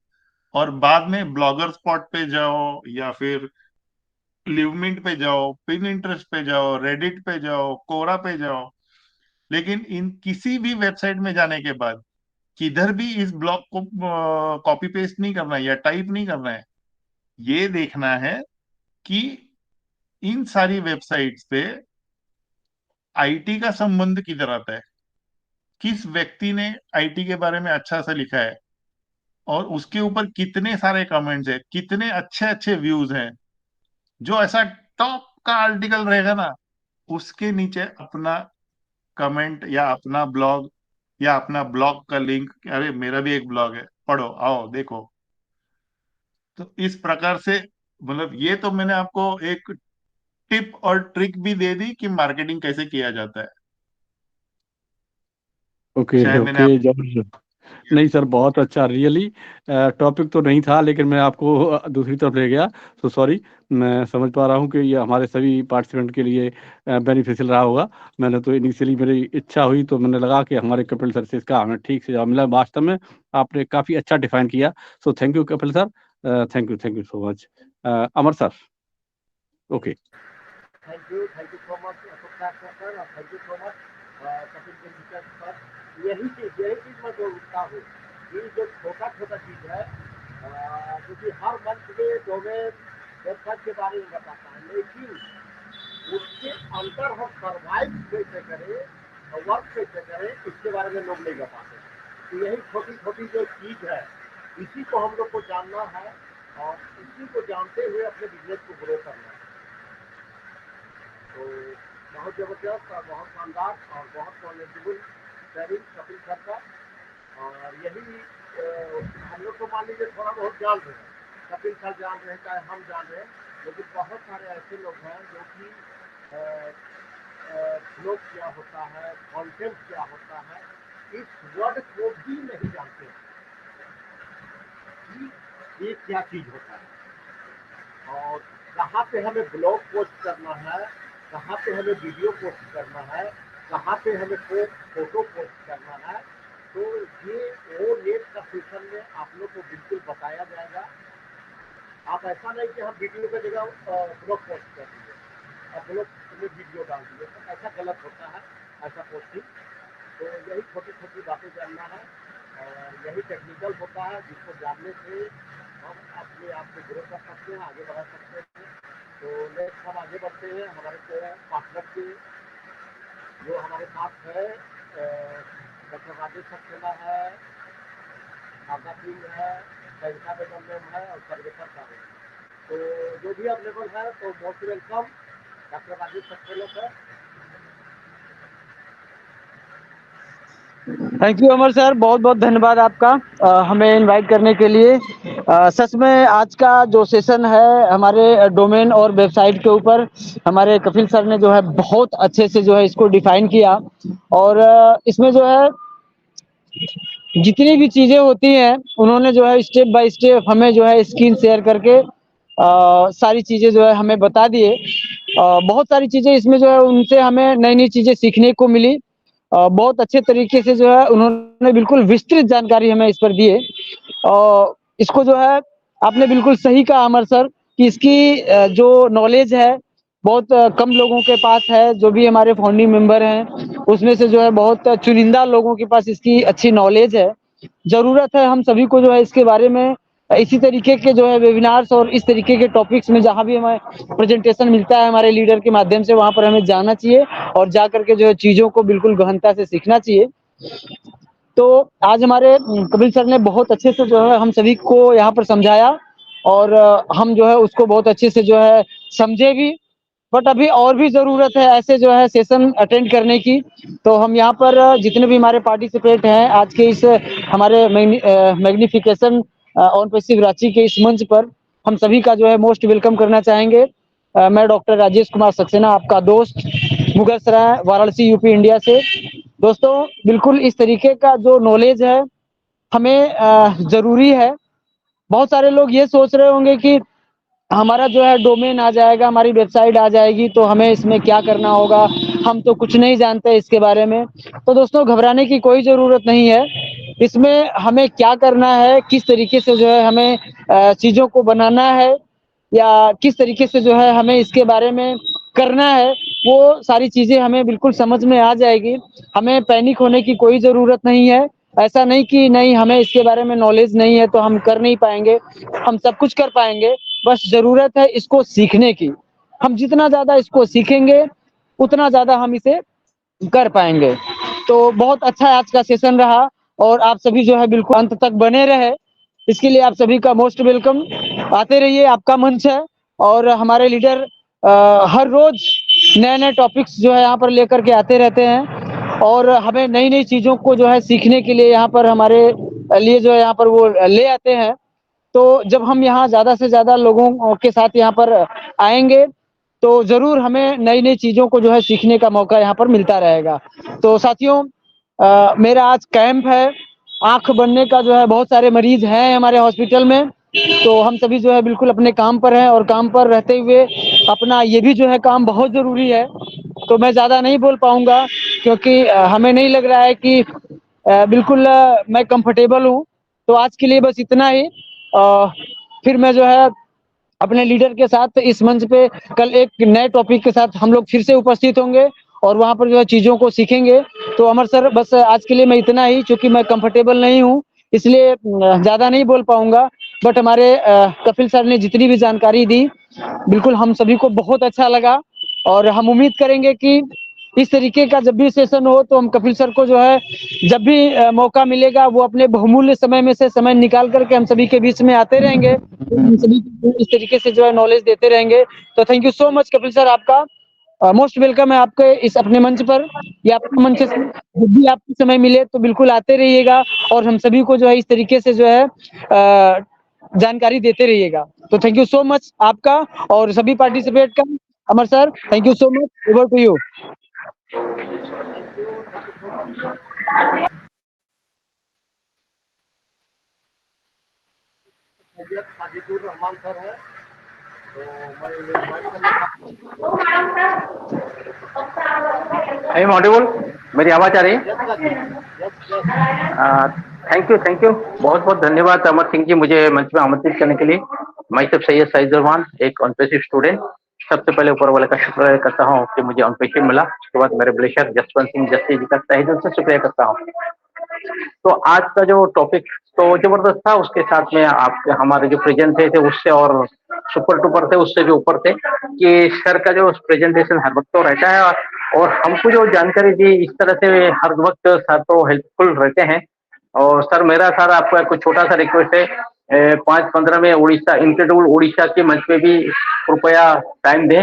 और बाद में ब्लॉगर स्पॉट पे जाओ या फिर लिवमिंट पे जाओ, पिन इंटरेस्ट पे जाओ, रेडिट पे जाओ, कोरा पे जाओ, लेकिन इन किसी भी वेबसाइट में जाने के बाद किधर भी इस ब्लॉग को कॉपी पेस्ट नहीं करना है या टाइप नहीं करना है। ये देखना है कि इन सारी वेबसाइट्स पे आईटी का संबंध किधर आता है, किस व्यक्ति ने आईटी के बारे में अच्छा सा लिखा है और उसके ऊपर कितने सारे कमेंट्स हैं, कितने अच्छे अच्छे व्यूज हैं। जो ऐसा टॉप का आर्टिकल रहेगा ना, उसके नीचे अपना कमेंट या अपना ब्लॉग या अपना ब्लॉग का लिंक, अरे मेरा भी एक ब्लॉग है, पढ़ो, आओ देखो। तो इस प्रकार से मतलब ये तो मैंने आपको एक टिप और ट्रिक भी दे दी कि मार्केटिंग कैसे किया जाता है। ओके शायद मैंने ओके, जबरदस्त। नहीं सर, बहुत अच्छा, रियली टॉपिक तो नहीं था, लेकिन मैं आपको दूसरी तरफ ले गया, तो सॉरी। मैं समझ पा रहा हूँ कि ये हमारे सभी पार्टिसिपेंट के लिए बेनिफिशियल रहा होगा। मैंने तो इनिशियली मेरी इच्छा हुई तो मैंने लगा कि हमारे कपिल सर से इसका हमें ठीक से जवाब मिला। वास्तव में आपने काफ़ी अच्छा डिफाइन किया। So thank you Kapil sir, thank you so much. Amar sir, okay. Thank you so much Ashok sir, और thank you so much Kapil Kendra sir. यही चीज़ मैं बोलता हूँ कि जो छोटा छोटा चीज़ है, क्योंकि हर मंच में डोमेन वेबसाइट के बारे में बताता है, लेकिन उसके अंदर हम सर्वाइव कैसे करें और वर्क कैसे करें, इसके बारे में लोग नहीं बताते। तो यही छोटी छोटी जो चीज़ है, इसी को हम लोग को जानना है और इसी को जानते हुए अपने बिजनेस को ग्रो करना है। तो बहुत ज़बरदस्त और बहुत शानदार और बहुत नॉलेजेबल शेयरिंग कपिल सर का। और यही हम लोग तो मान लीजिए थोड़ा बहुत जान रहे हैं, कपिल सर जान रहे हैं, चाहे हम जान रहे हैं, लेकिन बहुत सारे ऐसे लोग हैं जो कि ब्लॉग क्या होता है, कंटेंट क्या होता है, इस वर्ड को भी नहीं जानते हैं कि ये क्या चीज़ होता है और कहाँ पे हमें ब्लॉग पोस्ट करना है, कहाँ पे हमें वीडियो पोस्ट करना है, कहाँ पे हमें फोटो पोस्ट करना है। तो ये वो नेट का सेशन में आप लोग को बिल्कुल बताया जाएगा। आप ऐसा नहीं कि हम वीडियो की जगह ब्लॉग पोस्ट कर दीजिए, आप ब्लॉग में वीडियो डाल दीजिए, तो ऐसा गलत होता है, ऐसा पोस्टिंग। तो यही छोटी छोटी बातें जानना है और यही टेक्निकल होता है, जिसको जानने से हम अपने आप को ग्रो कर सकते हैं, आगे बढ़ा सकते हैं। तो नेक्स्ट हम आगे बढ़ते हैं हमारे पार्टनर के, जो हमारे साथ है डॉक्टर राजेश सक्सेना है, आशा सिंह है, सरिता बेगम मैम है और सर्वेश्वर साहब है। तो जो भी अवेलेबल है तो most welcome doctor Rajesh Saxena sir. Thank you Amar sir, बहुत बहुत धन्यवाद आपका हमें इनवाइट करने के लिए। सच में आज का जो सेशन है हमारे डोमेन और वेबसाइट के ऊपर, हमारे कपिल सर ने जो है बहुत अच्छे से जो है इसको डिफाइन किया। और इसमें जो है जितनी भी चीज़ें होती हैं उन्होंने जो है स्टेप बाय स्टेप हमें जो है स्क्रीन शेयर करके सारी चीज़ें जो है हमें बता दिए। बहुत सारी चीज़ें इसमें जो है उनसे हमें नई नई चीज़ें सीखने को मिली। बहुत अच्छे तरीके से जो है उन्होंने बिल्कुल विस्तृत जानकारी हमें इस पर दी है। और इसको जो है आपने बिल्कुल सही कहा अमर सर कि इसकी जो नॉलेज है बहुत कम लोगों के पास है। जो भी हमारे फाउंडिंग मेंबर हैं उसमें से जो है बहुत चुनिंदा लोगों के पास इसकी अच्छी नॉलेज है। ज़रूरत है हम सभी को जो है इसके बारे में इसी तरीके के जो है वेबिनार्स और इस तरीके के टॉपिक्स में जहाँ भी हमें प्रेजेंटेशन मिलता है हमारे लीडर के माध्यम से, वहाँ पर हमें जाना चाहिए और जा करके जो है चीज़ों को बिल्कुल गहनता से सीखना चाहिए। तो आज हमारे कपिल सर ने बहुत अच्छे से जो है हम सभी को यहाँ पर समझाया और हम जो है उसको बहुत अच्छे से जो है समझे भी। बट अभी और भी ज़रूरत है ऐसे जो है सेशन अटेंड करने की। तो हम यहाँ पर जितने भी हमारे पार्टिसिपेंट हैं आज के इस हमारे मैग्निफिकेशन ऑन पैसिव रांची के इस मंच पर, हम सभी का जो है मोस्ट वेलकम करना चाहेंगे। मैं डॉक्टर राजेश कुमार सक्सेना, आपका दोस्त, मुगलसराय, वाराणसी, यूपी, इंडिया से। दोस्तों बिल्कुल इस तरीके का जो नॉलेज है हमें ज़रूरी है। बहुत सारे लोग ये सोच रहे होंगे कि हमारा जो है डोमेन आ जाएगा, हमारी वेबसाइट आ जाएगी तो हमें इसमें क्या करना होगा, हम तो कुछ नहीं जानते इसके बारे में। तो दोस्तों घबराने की कोई ज़रूरत नहीं है। इसमें हमें क्या करना है, किस तरीके से जो है हमें चीज़ों को बनाना है या किस तरीके से जो है हमें इसके बारे में करना है, वो सारी चीज़ें हमें बिल्कुल समझ में आ जाएगी। हमें पैनिक होने की कोई ज़रूरत नहीं है। ऐसा नहीं कि नहीं हमें इसके बारे में नॉलेज नहीं है तो हम कर नहीं पाएँगे, हम सब कुछ कर पाएँगे। बस ज़रूरत है इसको सीखने की। हम जितना ज़्यादा इसको सीखेंगे, उतना ज़्यादा हम इसे कर पाएँगे। तो बहुत अच्छा आज का सेशन रहा और आप सभी जो है बिल्कुल अंत तक बने रहे, इसके लिए आप सभी का मोस्ट वेलकम। आते रहिए, आपका मंच है और हमारे लीडर हर रोज़ नए-नए टॉपिक्स जो है यहाँ पर लेकर के आते रहते हैं और हमें नई-नई चीज़ों को जो है सीखने के लिए यहाँ पर हमारे लिए जो है यहाँ पर वो ले आते हैं। तो जब हम यहाँ ज़्यादा से ज़्यादा लोगों के साथ यहाँ पर आएँगे, तो ज़रूर हमें नई-नई चीज़ों को जो है सीखने का मौका यहाँ पर मिलता रहेगा। तो साथियों मेरा आज कैंप है, आँख बनने का जो है बहुत सारे मरीज़ हैं हमारे हॉस्पिटल में, तो हम सभी जो है बिल्कुल अपने काम पर हैं और काम पर रहते हुए अपना ये भी जो है काम बहुत ज़रूरी है। तो मैं ज़्यादा नहीं बोल पाऊँगा क्योंकि हमें नहीं लग रहा है कि बिल्कुल मैं कंफर्टेबल हूँ। तो आज के लिए बस इतना ही। फिर मैं जो है अपने लीडर के साथ इस मंच पे कल एक नए टॉपिक के साथ हम लोग फिर से उपस्थित होंगे और वहाँ पर जो है चीज़ों को सीखेंगे। तो अमर सर बस आज के लिए मैं इतना ही, चूँकि मैं कंफर्टेबल नहीं हूँ इसलिए ज़्यादा नहीं बोल पाऊँगा। बट हमारे कपिल सर ने जितनी भी जानकारी दी, बिल्कुल हम सभी को बहुत अच्छा लगा और हम उम्मीद करेंगे कि इस तरीके का जब भी सेशन हो तो हम कपिल सर को जो है जब भी मौका मिलेगा वो अपने बहुमूल्य समय में से समय निकाल करके हम सभी के बीच में आते रहेंगे। हम सभी को इस तरीके से जो है नॉलेज देते रहेंगे। तो thank you so much Kapil sir, आपका मोस्ट वेलकम है आपके इस अपने मंच पर। या आपका मंच से जब भी आपको समय मिले तो बिल्कुल आते रहिएगा और हम सभी को जो है इस तरीके से जो है जानकारी देते रहिएगा। तो थैंक यू सो मच आपका और सभी पार्टिसिपेट का। Amar sir thank you so much, over to you. Sajidur Rahman sir है, तो मैं इनवाइट करना आई एम ऑडिबल, मेरी आवाज आ रही है? थैंक यू, बहुत बहुत धन्यवाद अमर सिंह जी मुझे मंच में आमंत्रित करने के लिए। मैं सब सैयद साजिद रहमान, एक ऑनपेसिव स्टूडेंट। सबसे पहले ऊपर वाले का शुक्रिया करता हूँ कि मुझे ऑनपेसिव मिला। उसके बाद मेरे ब्लेशर जसवंत सिंह जस्सी जी का तहे दिल से शुक्रिया करता हूँ। तो आज का जो टॉपिक तो जबरदस्त था, उसके साथ में आप हमारे जो प्रेजेंट थे उससे और सुपर टुपर थे, उससे भी ऊपर थे कि सर का जो प्रेजेंटेशन हर वक्त तो रहता है और हमको जो जानकारी दी इस तरह से हर वक्त सर तो हेल्पफुल रहते हैं। और सर मेरा सर आपको कुछ छोटा सा रिक्वेस्ट है, 5-15 में उड़ीसा इनक्रेडिबल उड़ीसा के मंच पे भी कृपया टाइम दें।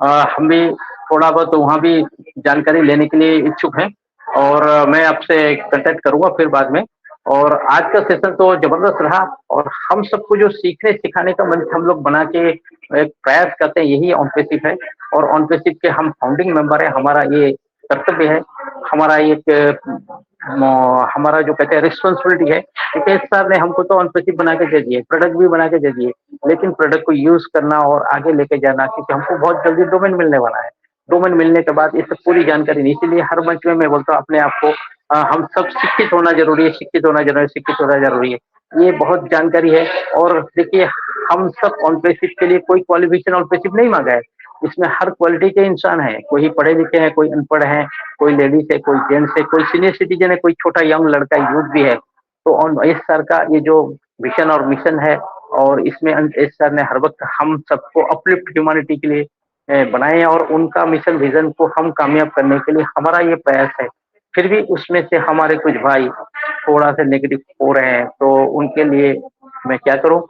हम भी थोड़ा बहुत वहाँ भी जानकारी लेने के लिए इच्छुक हैं और मैं आपसे कांटेक्ट करूंगा फिर बाद में। और आज का सेशन तो जबरदस्त रहा और हम सबको जो सीखने सिखाने का मंच हम लोग बना के एक प्रयास करते हैं, यही ऑनपेसिव है। और ऑनपेसिव के हम फाउंडिंग मेंबर है, हमारा ये कर्तव्य है, हमारा एक हमारा जो कहते हैं रिस्पॉन्सिबिलिटी है। क्योंकि सर ने हमको तो ऑनपेसिव बना के दे दिए, प्रोडक्ट भी बना के दे दिए, लेकिन प्रोडक्ट को यूज करना और आगे लेके जाना, क्योंकि हमको बहुत जल्दी डोमेन मिलने वाला है। डोमेन मिलने के बाद इस पूरी जानकारी नहीं, इसीलिए हर मंच में मैं बोलता हूँ अपने आप को हम सब शिक्षित होना जरूरी है, शिक्षित होना जरूरी है, शिक्षित होना जरूरी है। ये बहुत जानकारी है। और देखिए हम सब ऑनपेसिव के लिए कोई क्वालिफिकेशन ऑनपेसिव नहीं मांगा है, इसमें हर क्वालिटी के इंसान है, कोई पढ़े लिखे हैं, कोई अनपढ़ है, कोई लेडीज है, कोई जेंट्स है, कोई सीनियर सिटीजन है, कोई छोटा यंग लड़का यूथ भी है। तो ऑन इस सर का ये जो विजन और मिशन है और इसमें इस सर ने हर वक्त हम सबको अपलिफ्ट ह्यूमैनिटी के लिए बनाए और उनका मिशन विजन को हम कामयाब करने के लिए हमारा ये प्रयास है। फिर भी उसमें से हमारे कुछ भाई थोड़ा सा नेगेटिव हो रहे हैं, तो उनके लिए मैं क्या करूं,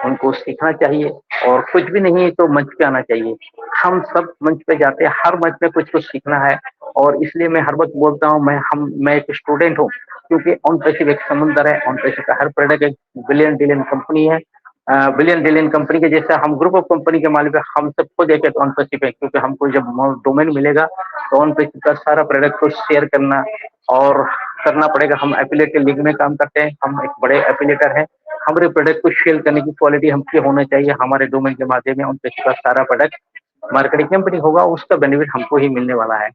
उनको सीखना चाहिए और कुछ भी नहीं तो मंच पे आना चाहिए। हम सब मंच पे जाते हैं, हर मंच में कुछ कुछ सीखना है। और इसलिए मैं हर वक्त बोलता हूँ मैं एक स्टूडेंट हूँ, क्योंकि ऑनपेसिव एक समुंदर है। ऑनपेसिव का हर प्रोडक्ट एक बिलियन कंपनी है बिलियन बिलियन कंपनी के जैसा हम ग्रुप ऑफ कंपनी के मालिक है, हम सब खुद एक ऑनपेसिव है, क्योंकि हमको जब डोमेन मिलेगा तो ऑनपेसिव का सारा प्रोडक्ट को शेयर करना और करना पड़ेगा। हम एफिलिएट के लिंक में काम करते हैं, हम एक बड़े एफिलिएटर हैं, हमारे प्रोडक्ट को शेयर करने की क्वालिटी हमकी होना चाहिए। हमारे डोमेन के माध्यम में ऑनपेसिव का सारा प्रोडक्ट मार्केटिंग कंपनी होगा, उसका बेनिफिट हमको ही मिलने वाला है।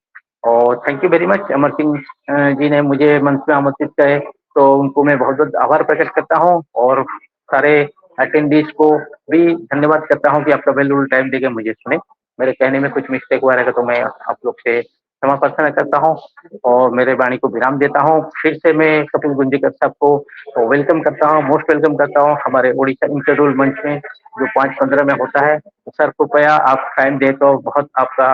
और thank you very much, Amar Singh ji ने मुझे मंच में आमंत्रित करे, तो उनको मैं बहुत बहुत आभार प्रकट करता हूँ और सारे अटेंडीज को भी धन्यवाद करता हूँ कि आपका वैल्यूबल टाइम देके मुझे सुने। मेरे कहने में कुछ मिस्टेक हुआ रहेगा तो मैं आप लोग से क्षमा प्रार्थना करता हूँ और मेरे वाणी को विराम देता हूँ। फिर से मैं कपिल गुंजीकर साहब को तो वेलकम करता हूँ, मोस्ट वेलकम करता हूँ हमारे ओडिशा इंटरडोल मंच में जो 5:15 में होता है। तो सर कृपया आप टाइम दे, तो बहुत आपका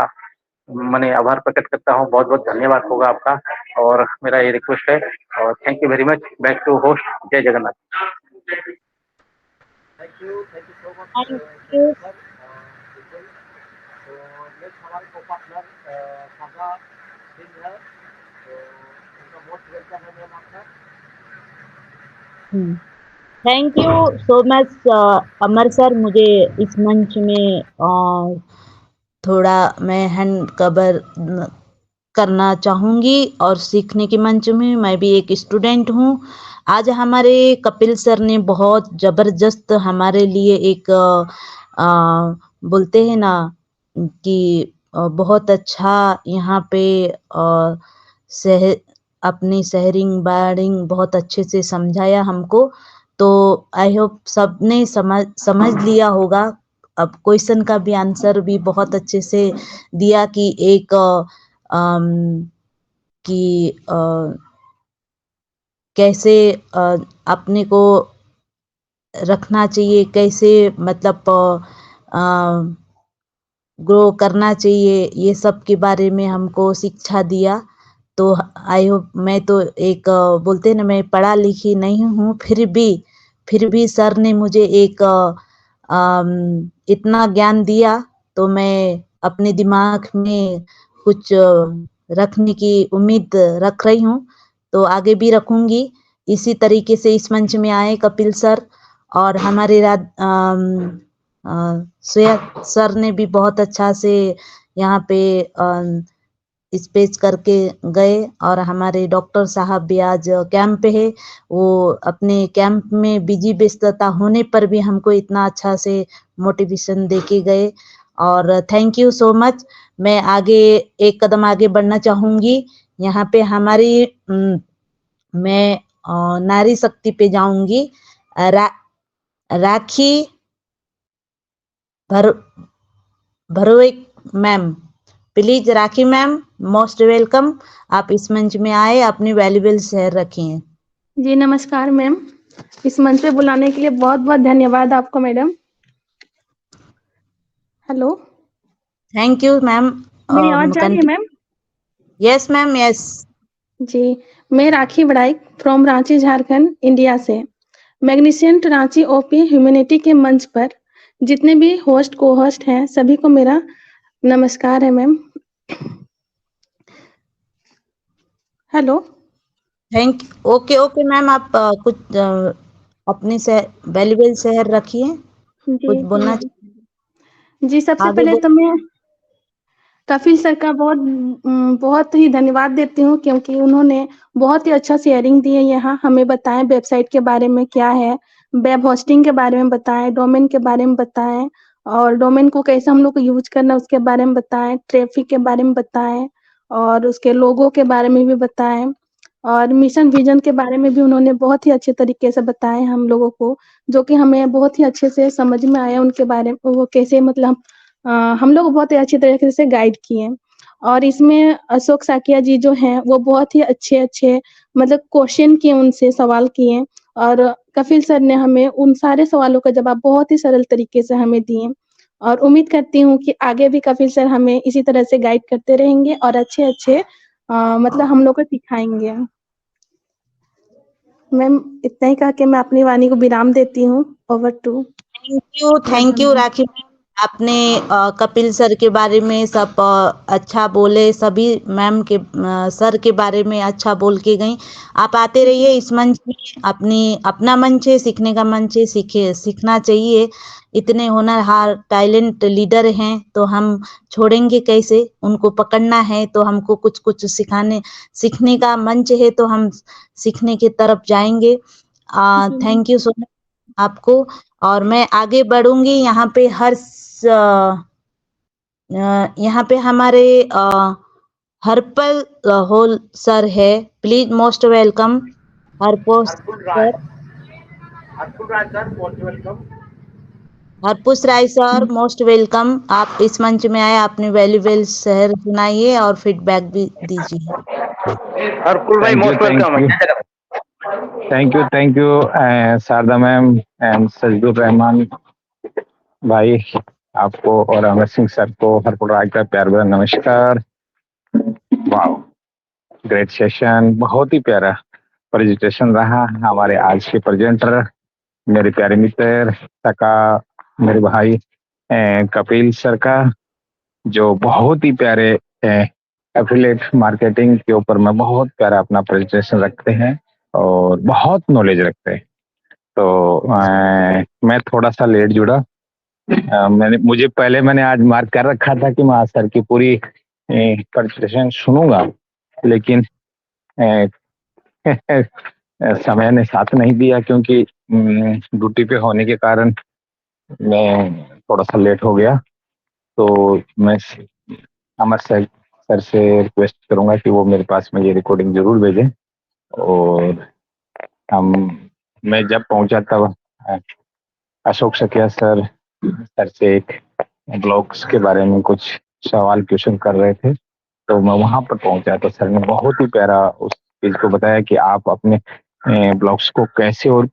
मैंने आभार प्रकट करता हूँ, बहुत बहुत धन्यवाद होगा आपका और मेरा ये रिक्वेस्ट है। और thank you very much, back to host, Jai Jagannath. Thank you so much thank sir. You. बिल्कुल। तो नेक्स्ट हमारे को पार्टनर सागा सिंह है, तो उनका मोस्ट वेलकम है मैम आपका। Thank you so much Amar sir, मुझे इस मंच में थोड़ा मैं हैंड कवर करना चाहूँगी और सीखने के मंच में मैं भी एक स्टूडेंट हूँ। आज हमारे कपिल सर ने बहुत ज़बरदस्त हमारे लिए एक बोलते हैं ना कि बहुत अच्छा यहाँ पे अपनी शेयरिंग बायरिंग बहुत अच्छे से समझाया हमको। तो आई होप सबने समझ लिया होगा। अब क्वेश्चन का भी आंसर भी बहुत अच्छे से दिया कि एक कि कैसे अपने को रखना चाहिए, कैसे मतलब ग्रो करना चाहिए, ये सब के बारे में हमको शिक्षा दिया। तो आई होप, मैं तो एक बोलते हैं ना, मैं पढ़ा लिखी नहीं हूँ, फिर भी सर ने मुझे एक इतना ज्ञान दिया, तो मैं अपने दिमाग में कुछ रखने की उम्मीद रख रही हूँ, तो आगे भी रखूंगी। इसी तरीके से इस मंच में आए कपिल सर और हमारे श्रेया सर ने भी बहुत अच्छा से यहाँ पे स्पीच करके गए और हमारे डॉक्टर साहब भी आज कैंप पे है। वो अपने कैंप में बिजी व्यस्तता होने पर भी हमको इतना अच्छा से मोटिवेशन देके गए और थैंक यू सो मच। मैं आगे एक कदम आगे बढ़ना चाहूँगी। यहाँ पे हमारी मैं नारी शक्ति पे जाऊँगी। राखी भरोइक ma'am, please Rakhi ma'am, most welcome. आप इस मंच में आए, अपनी वैल्यूबल शेयर रखिए। जी नमस्कार मैम, इस मंच पे बुलाने के लिए बहुत बहुत धन्यवाद आपको madam. Hello, thank you ma'am. मेरी आवाज जा रही है मैम? यस मैम, यस जी, मैं राखी बड़ाइक फ्रॉम रांची झारखंड इंडिया से। मैग्निफिसेंट रांची ओपी ह्यूमैनिटी के मंच पर जितने भी होस्ट को होस्ट हैं सभी को मेरा नमस्कार है ma'am. Hello, thank okay ma'am, आप कुछ अपनी से वैल्यूबल शेयर रखिए, कुछ बोलना जी सबसे आगे पहले तो मैं कपिल सर का बहुत ही धन्यवाद देती हूँ, क्योंकि उन्होंने बहुत ही अच्छा शेयरिंग दी है। यहाँ हमें बताएं वेबसाइट के बारे में क्या है, वेब होस्टिंग के बारे में बताएं, डोमेन के बारे में बताएं और डोमेन को कैसे हम लोग को यूज करना उसके बारे में बताएं, ट्रैफिक के बारे में बताएं और उसके लोगो के बारे में भी बताएं और मिशन विजन के बारे में भी उन्होंने बहुत ही अच्छे तरीके से बताए हम लोगों को, जो कि हमें बहुत ही अच्छे से समझ में आया। उनके बारे में वो कैसे मतलब हम लोग बहुत ही अच्छी तरीके से गाइड किए। और इसमें अशोक साकिया जी जो हैं वो बहुत ही अच्छे मतलब क्वेश्चन किए, उनसे सवाल किए और कपिल सर ने हमें उन सारे सवालों का जवाब बहुत ही सरल तरीके से हमें दिए और उम्मीद करती हूँ कि आगे भी कपिल सर हमें इसी तरह से गाइड करते रहेंगे और अच्छे मतलब हम लोग को सिखाएंगे। मैम इतना ही कह के मैं अपनी वाणी को विराम देती हूँ। Over to. Thank you Rakhi ma'am. आपने कपिल सर के बारे में सब अच्छा बोले, सभी मैम के सर के बारे में अच्छा बोल के गई। आप आते रहिए इस मंच में, अपना मंच है, सीखने का मंच है, सीखना चाहिए। इतने होनहार टैलेंट लीडर हैं तो हम छोड़ेंगे कैसे? उनको पकड़ना है तो हमको कुछ कुछ सीखने का मंच है तो हम सीखने की तरफ जाएंगे। थैंक यू सो मच आपको। और मैं आगे बढ़ूंगी। यहाँ पे यहाँ पे हमारे हरपल होल सर है, please most welcome Harposh Harpul sir. Rai, Harpul Rai sir, most welcome. Harpush Rai sir most welcome. आप इस मंच में आए, अपने वैल्यूबल शहर सुनाइए और फीडबैक भी दीजिए। हरकुल भाई thank you most thank welcome. You thank you Sharda ma'am and Sajdur Rahman भाई, आपको और अमर सिंह सर को हरपुल राय का प्यार भरा नमस्कार। वाओ, ग्रेट सेशन, बहुत ही प्यारा प्रेजेंटेशन रहा। हमारे आज के प्रेजेंटर मेरे प्यारे मित्र सका, मेरे भाई कपिल सर का, जो बहुत ही प्यारे एफिलिएट मार्केटिंग के ऊपर में बहुत प्यारा अपना प्रेजेंटेशन रखते हैं और बहुत नॉलेज रखते हैं। तो मैं थोड़ा सा लेट जुड़ा। मैंने आज मार्क कर रखा था कि मैं आज सर की पूरी प्रेजेंटेशन सुनूंगा, लेकिन समय ने साथ नहीं दिया क्योंकि ड्यूटी पे होने के कारण मैं थोड़ा सा लेट हो गया। तो मैं अमर सर से रिक्वेस्ट करूंगा कि वो मेरे पास में ये रिकॉर्डिंग जरूर भेजें। और मैं जब पहुंचा तब अशोक शकिया सर से एक ब्लॉग्स के बारे में कुछ सवाल क्वेश्चन कर रहे थे, तो मैं वहां पर पहुंचा तो सर ने बहुत ही प्यारा उस चीज को बताया कि आप अपने ब्लॉग्स को कैसे और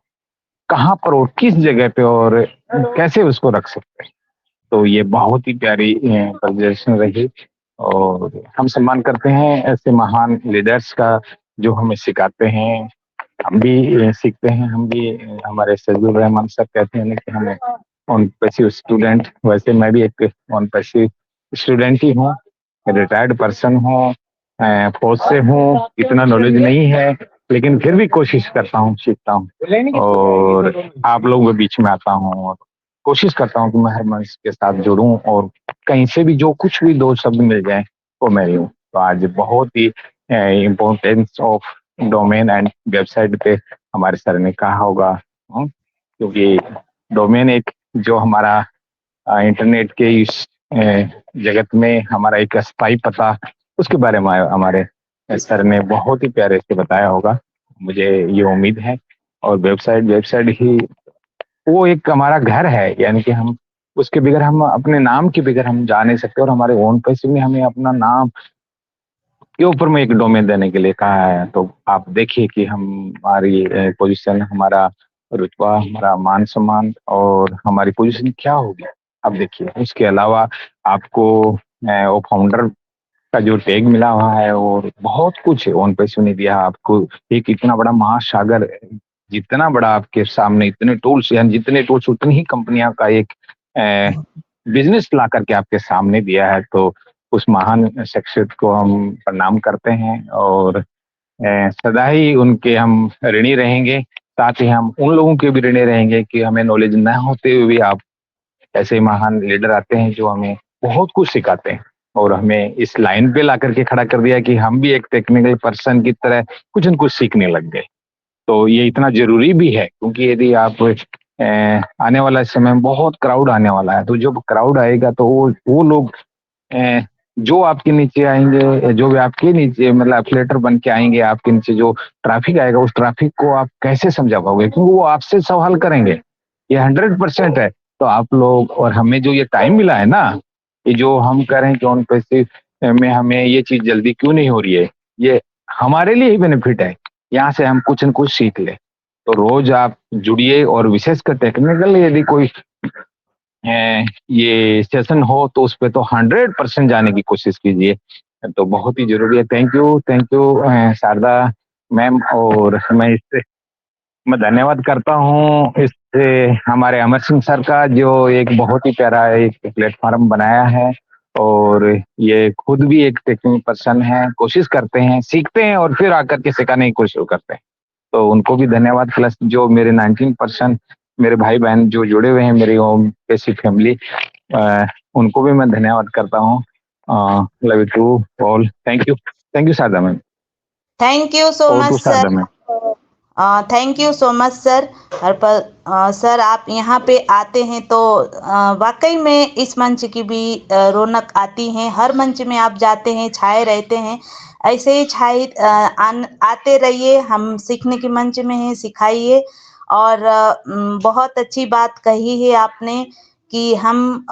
कहाँ पर और किस जगह पे और कैसे उसको रख सकते हैं। तो ये बहुत ही प्यारी प्रेजेंटेशन रही और हम सम्मान करते हैं ऐसे महान लीडर्स का जो हमें सिखाते हैं। हम भी सीखते हैं, हम भी हमारे सजदुर रहमान सर कहते हैं कि हमें ऑन पैसिव स्टूडेंट, वैसे मैं भी एक ऑन पैसिव स्टूडेंट ही हूँ, रिटायर्ड पर्सन हूँ, फौज से हूँ, इतना नॉलेज नहीं है लेकिन फिर भी कोशिश करता हूँ, सीखता हूँ और आप लोगों के बीच में आता हूँ और कोशिश करता हूँ कि मैं हर मंच के साथ जुड़ूं और कहीं से भी जो कुछ भी दो शब्द मिल जाए वो मैं लूँ। तो आज बहुत ही importance of domain and website पे हमारे सर ने कहा होगा, क्योंकि डोमेन एक जो हमारा इंटरनेट के इस जगत में हमारा एक स्थायी पता, उसके बारे में हमारे सर ने बहुत ही प्यारे से बताया होगा, मुझे ये उम्मीद है। और वेबसाइट ही वो एक हमारा घर है, यानी कि हम उसके बगैर, हम अपने नाम के बगैर हम जा नहीं सकते और हमारे ओन पैसे में हमें अपना नाम के ऊपर में एक डोमेन देने के लिए कहा है। तो आप देखिए कि हमारी पोजीशन, हमारा रुतबा, हमारा मान सम्मान और हमारी पोजीशन क्या होगी। अब देखिए, उसके अलावा आपको वो फाउंडर का जो टैग मिला हुआ है और बहुत कुछ है, ओन पैसे ने दिया आपको एक इतना बड़ा महासागर, जितना बड़ा आपके सामने इतने टूल्स, यानी जितने टूल्स उतनी ही कंपनियां का एक बिजनेस ला करके आपके सामने दिया है। तो उस महान शख्सियत को हम प्रणाम करते हैं और सदा ही उनके हम ऋणी रहेंगे। साथ ही हम उन लोगों के भी ऋणी रहेंगे कि हमें नॉलेज न होते हुए भी आप ऐसे महान लीडर आते हैं जो हमें बहुत कुछ सिखाते हैं और हमें इस लाइन पे ला करके खड़ा कर दिया कि हम भी एक टेक्निकल पर्सन की तरह कुछ न कुछ सीखने लग गए। तो ये इतना जरूरी भी है क्योंकि यदि आप आने वाला समय में बहुत क्राउड आने वाला है, तो जब क्राउड आएगा तो वो लोग जो आपके नीचे आएंगे, जो भी आपके नीचे मतलब एफिलेटर बन के आएंगे, आपके नीचे जो ट्रैफिक आएगा उस ट्रैफिक को आप कैसे समझा पाओगे, क्योंकि वो आपसे सवाल करेंगे। ये 100% है। तो आप लोग और हमें जो ये टाइम मिला है ना, ये जो हम कह रहे हैं कि ऑन पैसे में हमें ये चीज जल्दी क्यों नहीं हो रही है, ये हमारे लिए ही बेनिफिट है। यहाँ से हम कुछ न कुछ सीख ले। तो रोज आप जुड़िए और विशेषकर टेक्निकल यदि कोई ये सेशन हो तो उस पर तो 100% जाने की कोशिश कीजिए, तो बहुत ही जरूरी है। Thank you Sharda ma'am. और मैं इससे मैं धन्यवाद करता हूँ इस हमारे अमर सिंह सर का, जो एक बहुत ही प्यारा एक प्लेटफॉर्म बनाया है। और ये खुद भी एक टेक्निकल पर्सन है, कोशिश करते हैं, सीखते हैं और फिर आकर के सिखाने की कोशिश करते हैं। तो उनको भी धन्यवाद, प्लस जो मेरे 19% मेरे भाई बहन जो जुड़े हुए हैं मेरी होम बेसिक फैमिली, उनको भी मैं धन्यवाद करता हूँ। Love you to all, thank you Sharda ma'am. Thank you so और much to Sharda sir. Ma'am. Thank you so much sir. Sir आप यहाँ पे आते हैं तो वाकई में इस मंच की भी रौनक आती है। हर मंच में आप जाते हैं, छाए रहते हैं, ऐसे ही छाए आते रहिए। हम सीखने के मंच में हैं, सिखाइए। और बहुत अच्छी बात कही है आपने कि हम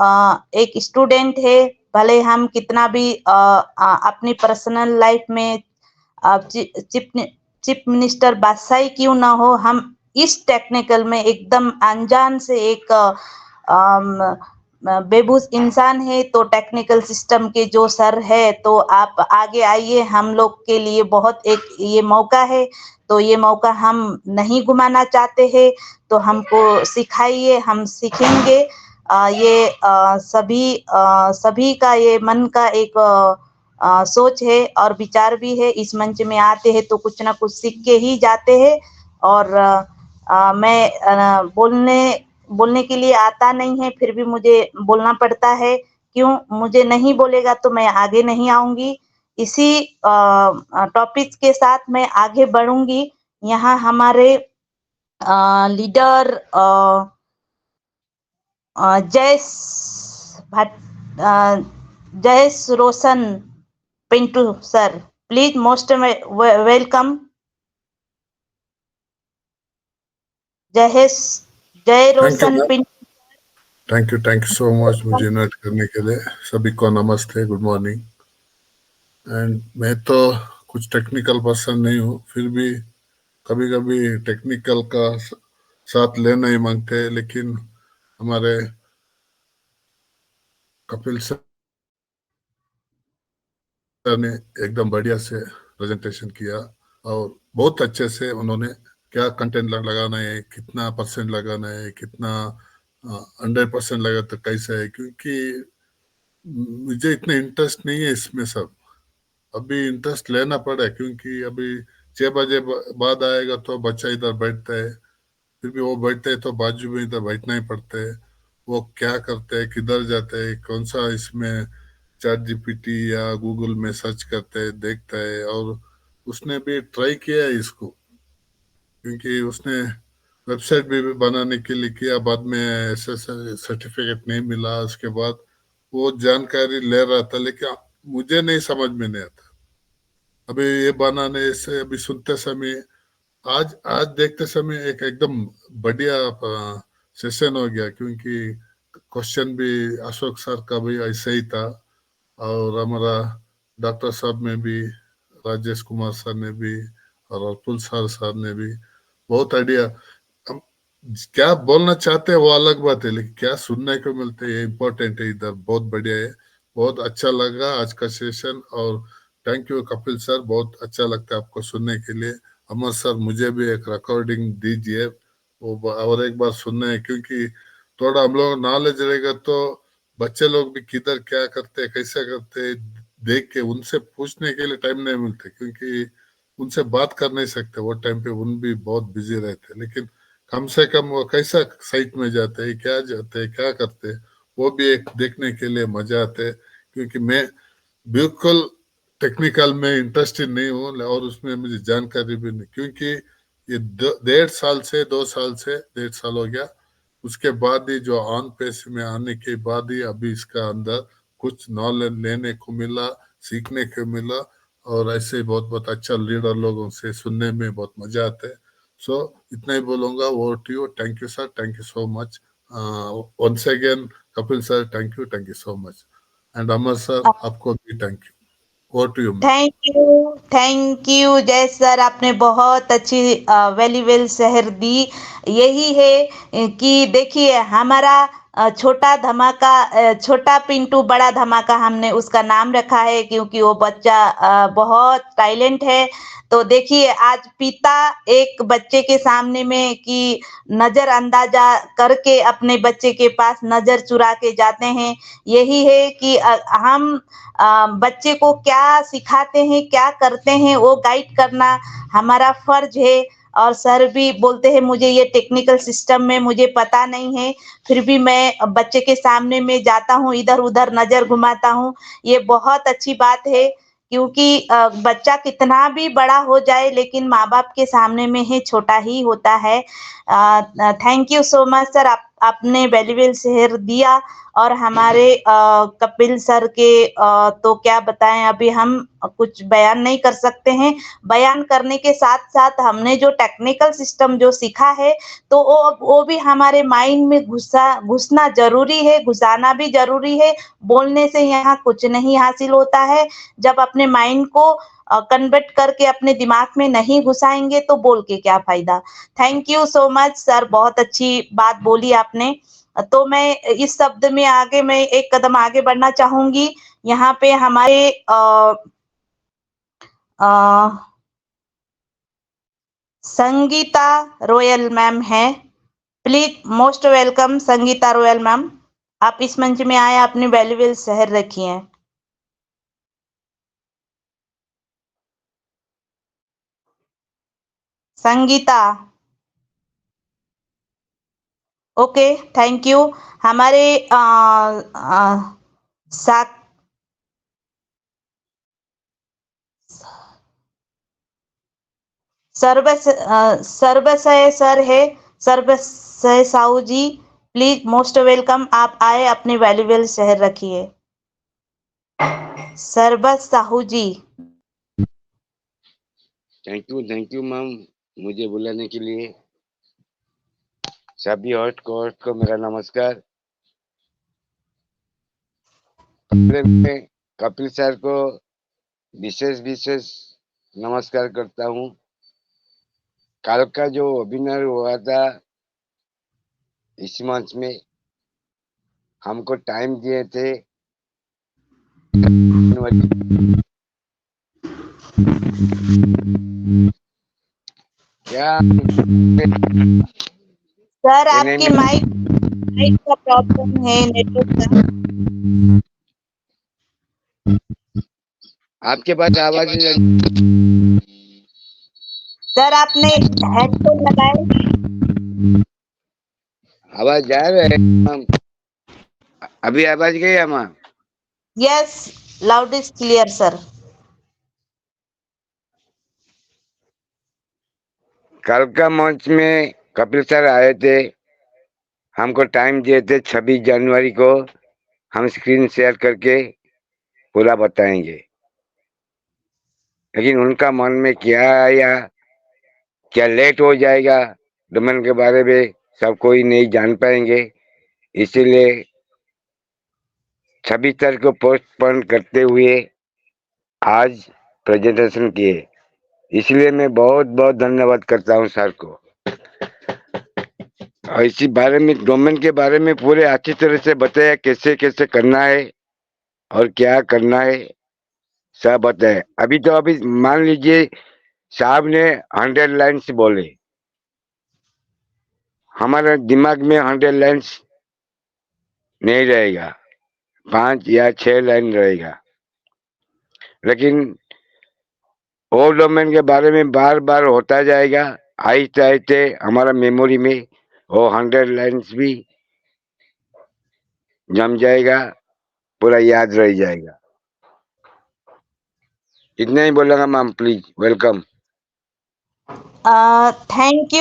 एक स्टूडेंट है, भले हम कितना भी अपनी पर्सनल लाइफ में चीफ मिनिस्टर बादशाही क्यों ना हो, हम इस टेक्निकल में एकदम अनजान से एक बेबूस इंसान है। तो टेक्निकल सिस्टम के जो सर है, तो आप आगे आइए, हम लोग के लिए बहुत एक ये मौका है। तो ये मौका हम नहीं गुमाना चाहते हैं, तो हमको सिखाइए, हम सीखेंगे। ये सभी का ये मन का एक सोच है और विचार भी है। इस मंच में आते हैं तो कुछ ना कुछ सीख के ही जाते हैं। और मैं बोलने के लिए आता नहीं है, फिर भी मुझे बोलना पड़ता है। क्यों? मुझे नहीं बोलेगा तो मैं आगे नहीं आऊंगी। इसी टॉपिक के साथ मैं आगे बढ़ूंगी। यहाँ हमारे leader Jayesh Roshan Pintu sir, please most welcome. Jai Roshan Pintu. Thank you so much मुझे इन्वाइट करने के लिए। सभी को नमस्ते, गुड मॉर्निंग। एंड मैं तो कुछ टेक्निकल पर्सन नहीं हूँ, फिर भी कभी कभी टेक्निकल का साथ लेना ही मांगते हैं, लेकिन हमारे कपिल सर ने एकदम बढ़िया से प्रेजेंटेशन किया और बहुत अच्छे से उन्होंने क्या कंटेंट लगाना है, कितना परसेंट लगाना है, कितना 100% लगा तो कैसा है, क्योंकि मुझे इतना इंटरेस्ट नहीं है इसमें सब। अभी इंटरेस्ट लेना पड़ा, क्योंकि अभी 6 बजे बाद आएगा तो बच्चा इधर बैठता है, फिर भी वो बैठते हैं तो बाजू में इधर बैठना ही पड़ता है। वो क्या करते हैं, किधर जाते हैं, कौन सा इसमें चैट जीपीटी या गूगल में सर्च करते हैं, देखता है। और उसने भी ट्राई किया है इसको, क्योंकि उसने वेबसाइट भी बनाने के लिए किया, बाद में ऐसे सर्टिफिकेट नहीं मिला। उसके बाद वो जानकारी ले रहा था, लेकिन मुझे नहीं समझ में नहीं आता। अभी ये बनाने से अभी सुनते समय, आज आज देखते समय एक एकदम बढ़िया सेशन हो गया, क्योंकि क्वेश्चन भी अशोक सर का भी ऐसे ही था, और हमारा डॉक्टर साहब में भी, राजेश कुमार सर ने भी, और अतुल सर ने भी बहुत आइडिया। हम क्या बोलना चाहते हैं वो अलग बात है, लेकिन क्या सुनने को मिलते है ये इम्पोर्टेंट है। इधर बहुत बढ़िया है, बहुत अच्छा लगा आज का सेशन। और थैंक यू कपिल सर, बहुत अच्छा लगता है आपको सुनने के लिए। अमर सर, मुझे भी एक रिकॉर्डिंग दीजिए, वो और एक बार सुनना है, क्योंकि थोड़ा हम लोग नॉलेज रहेगा तो बच्चे लोग भी किधर क्या करते हैं, कैसे करते हैं, देख के उनसे पूछने के लिए टाइम नहीं मिलते, क्योंकि उनसे बात कर नहीं सकते। वो टाइम पे उन भी बहुत बिजी रहते, लेकिन कम से कम वो कैसा साइट में जाते हैं, क्या जाते हैं, क्या करते हैं, वो भी एक देखने के लिए मजा आते है। क्योंकि मैं बिल्कुल टेक्निकल में इंटरेस्टेड नहीं हूँ, और उसमें मुझे जानकारी भी नहीं, क्योंकि ये 1.5 साल हो गया। उसके बाद ही जो ऑन पेस में आने के बाद ही अभी इसका अंदर कुछ नॉलेज लेने को मिला, सीखने को मिला। और ऐसे बहुत बहुत अच्छा लीडर लोगों से सुनने में बहुत मजा आता है। सो इतना ही बोलूंगा। Over to you. Thank you sir, thank you so much. Once again Kapil sir, thank you so much. And Amar sir, आपको भी thank you. Over to you. Thank you Jay sir, आपने बहुत अच्छी वैल्यूएबल शहर दी। यही है कि देखिए, हमारा छोटा धमाका, छोटा पिंटू बड़ा धमाका हमने उसका नाम रखा है, क्योंकि वो बच्चा बहुत टैलेंट है। तो देखिए, आज पिता एक बच्चे के सामने में कि नजरअंदाजा करके अपने बच्चे के पास नजर चुरा के जाते हैं। यही है कि हम बच्चे को क्या सिखाते हैं, क्या करते हैं, वो गाइड करना हमारा फर्ज है। और सर भी बोलते हैं मुझे ये टेक्निकल सिस्टम में मुझे पता नहीं है, फिर भी मैं बच्चे के सामने में जाता हूँ, इधर-उधर नजर घुमाता हूँ। ये बहुत अच्छी बात है, क्योंकि बच्चा कितना भी बड़ा हो जाए लेकिन माँ-बाप के सामने में ही छोटा ही होता है। Thank you so much sir, आपने वैल्यूएबल शेयर दिया। और हमारे कपिल सर के तो क्या बताएं, अभी हम कुछ बयान नहीं कर सकते हैं। बयान करने के साथ-साथ हमने जो टेक्निकल सिस्टम जो सीखा है, तो वो भी हमारे माइंड में घुसना ज़रूरी है, घुसाना भी ज़रूरी है। बोलने से यहाँ कुछ नहीं हासिल होता है। जब अपने माइंड को कन्वर्ट करके अपने दिमाग में नहीं घुसाएँगे तो बोल के क्या फ़ायदा। Thank you so much sir, बहुत अच्छी बात बोली आपने। तो मैं इस शब्द में आगे मैं एक कदम आगे बढ़ना चाहूँगी। यहाँ पे हमारे संगीता रॉयल मैम है। Please most welcome Sangeeta royal ma'am, आप इस मंच में आए, अपनी वैल्यूएबल शेयर रखिए। Sangeeta, okay, thank you. हमारे साक सर्वसय सर है, सर्वसय साहू जी, प्लीज मोस्ट वेलकम, आप आए, अपनी वैल्यूएबल शेयर रखिए। सर्वस साहू जी। थैंक यू मैम, मुझे बुलाने के लिए। सभी हॉट को मेरा नमस्कार। मैं कपिल सर को विशेष नमस्कार करता हूँ। कल का जो वेबिनार हुआ था इस मंच में, हमको टाइम दिए थे क्या सर आपकी माइक का प्रॉब्लम है, नेटवर्क का। आपके पास आवाज सर आपने हेडफोन लगाए? आवाज जा रहा है मैम? अभी आवाज गई है ma'am? Yes, loud is clear sir. कल का मंच में कपिल सर आए थे, हमको टाइम दिए थे 26 जनवरी को, हम स्क्रीन शेयर करके पूरा बताएंगे। लेकिन उनका मन में क्या आया, क्या लेट हो जाएगा, डोमेन के बारे में सब कोई नहीं जान पाएंगे, इसीलिए 26 तारीख को पोस्टपोन करते हुए आज प्रेजेंटेशन किए। इसलिए मैं बहुत बहुत धन्यवाद करता हूं सर को। और इसी बारे में, डोमेन के बारे में पूरे अच्छी तरह से बताया, कैसे कैसे करना है और क्या करना है, सब बताया। अभी मान लीजिए साहब ने 100 लाइन्स बोले, हमारे दिमाग में 100 लाइन्स नहीं रहेगा, 5 या 6 लाइन रहेगा। लेकिन वो डोमेन के बारे में बार बार होता जाएगा, आहिस्ते आहिस्ते हमारा मेमोरी में वो 100 लाइन्स भी जम जाएगा, पूरा याद रह जाएगा। इतना ही बोलूंगा ma'am, please welcome. Thank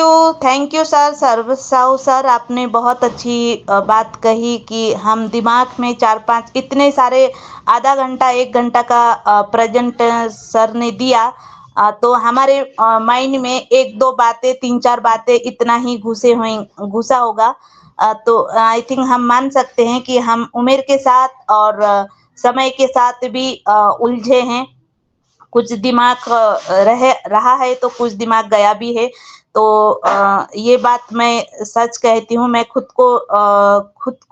you sir, Sarvasav sir, आपने बहुत अच्छी बात कही कि हम दिमाग में 4-5 इतने सारे, आधा घंटा 1 घंटा का प्रेजेंट सर ने दिया, तो हमारे माइंड में 1-2 बातें, 3-4 बातें इतना ही घुसा होगा। तो आई थिंक हम मान सकते हैं कि हम उम्र के साथ और समय के साथ भी उलझे हैं। कुछ दिमाग रहा है तो कुछ दिमाग गया भी है। तो ये बात मैं सच कहती हूँ। मैं खुद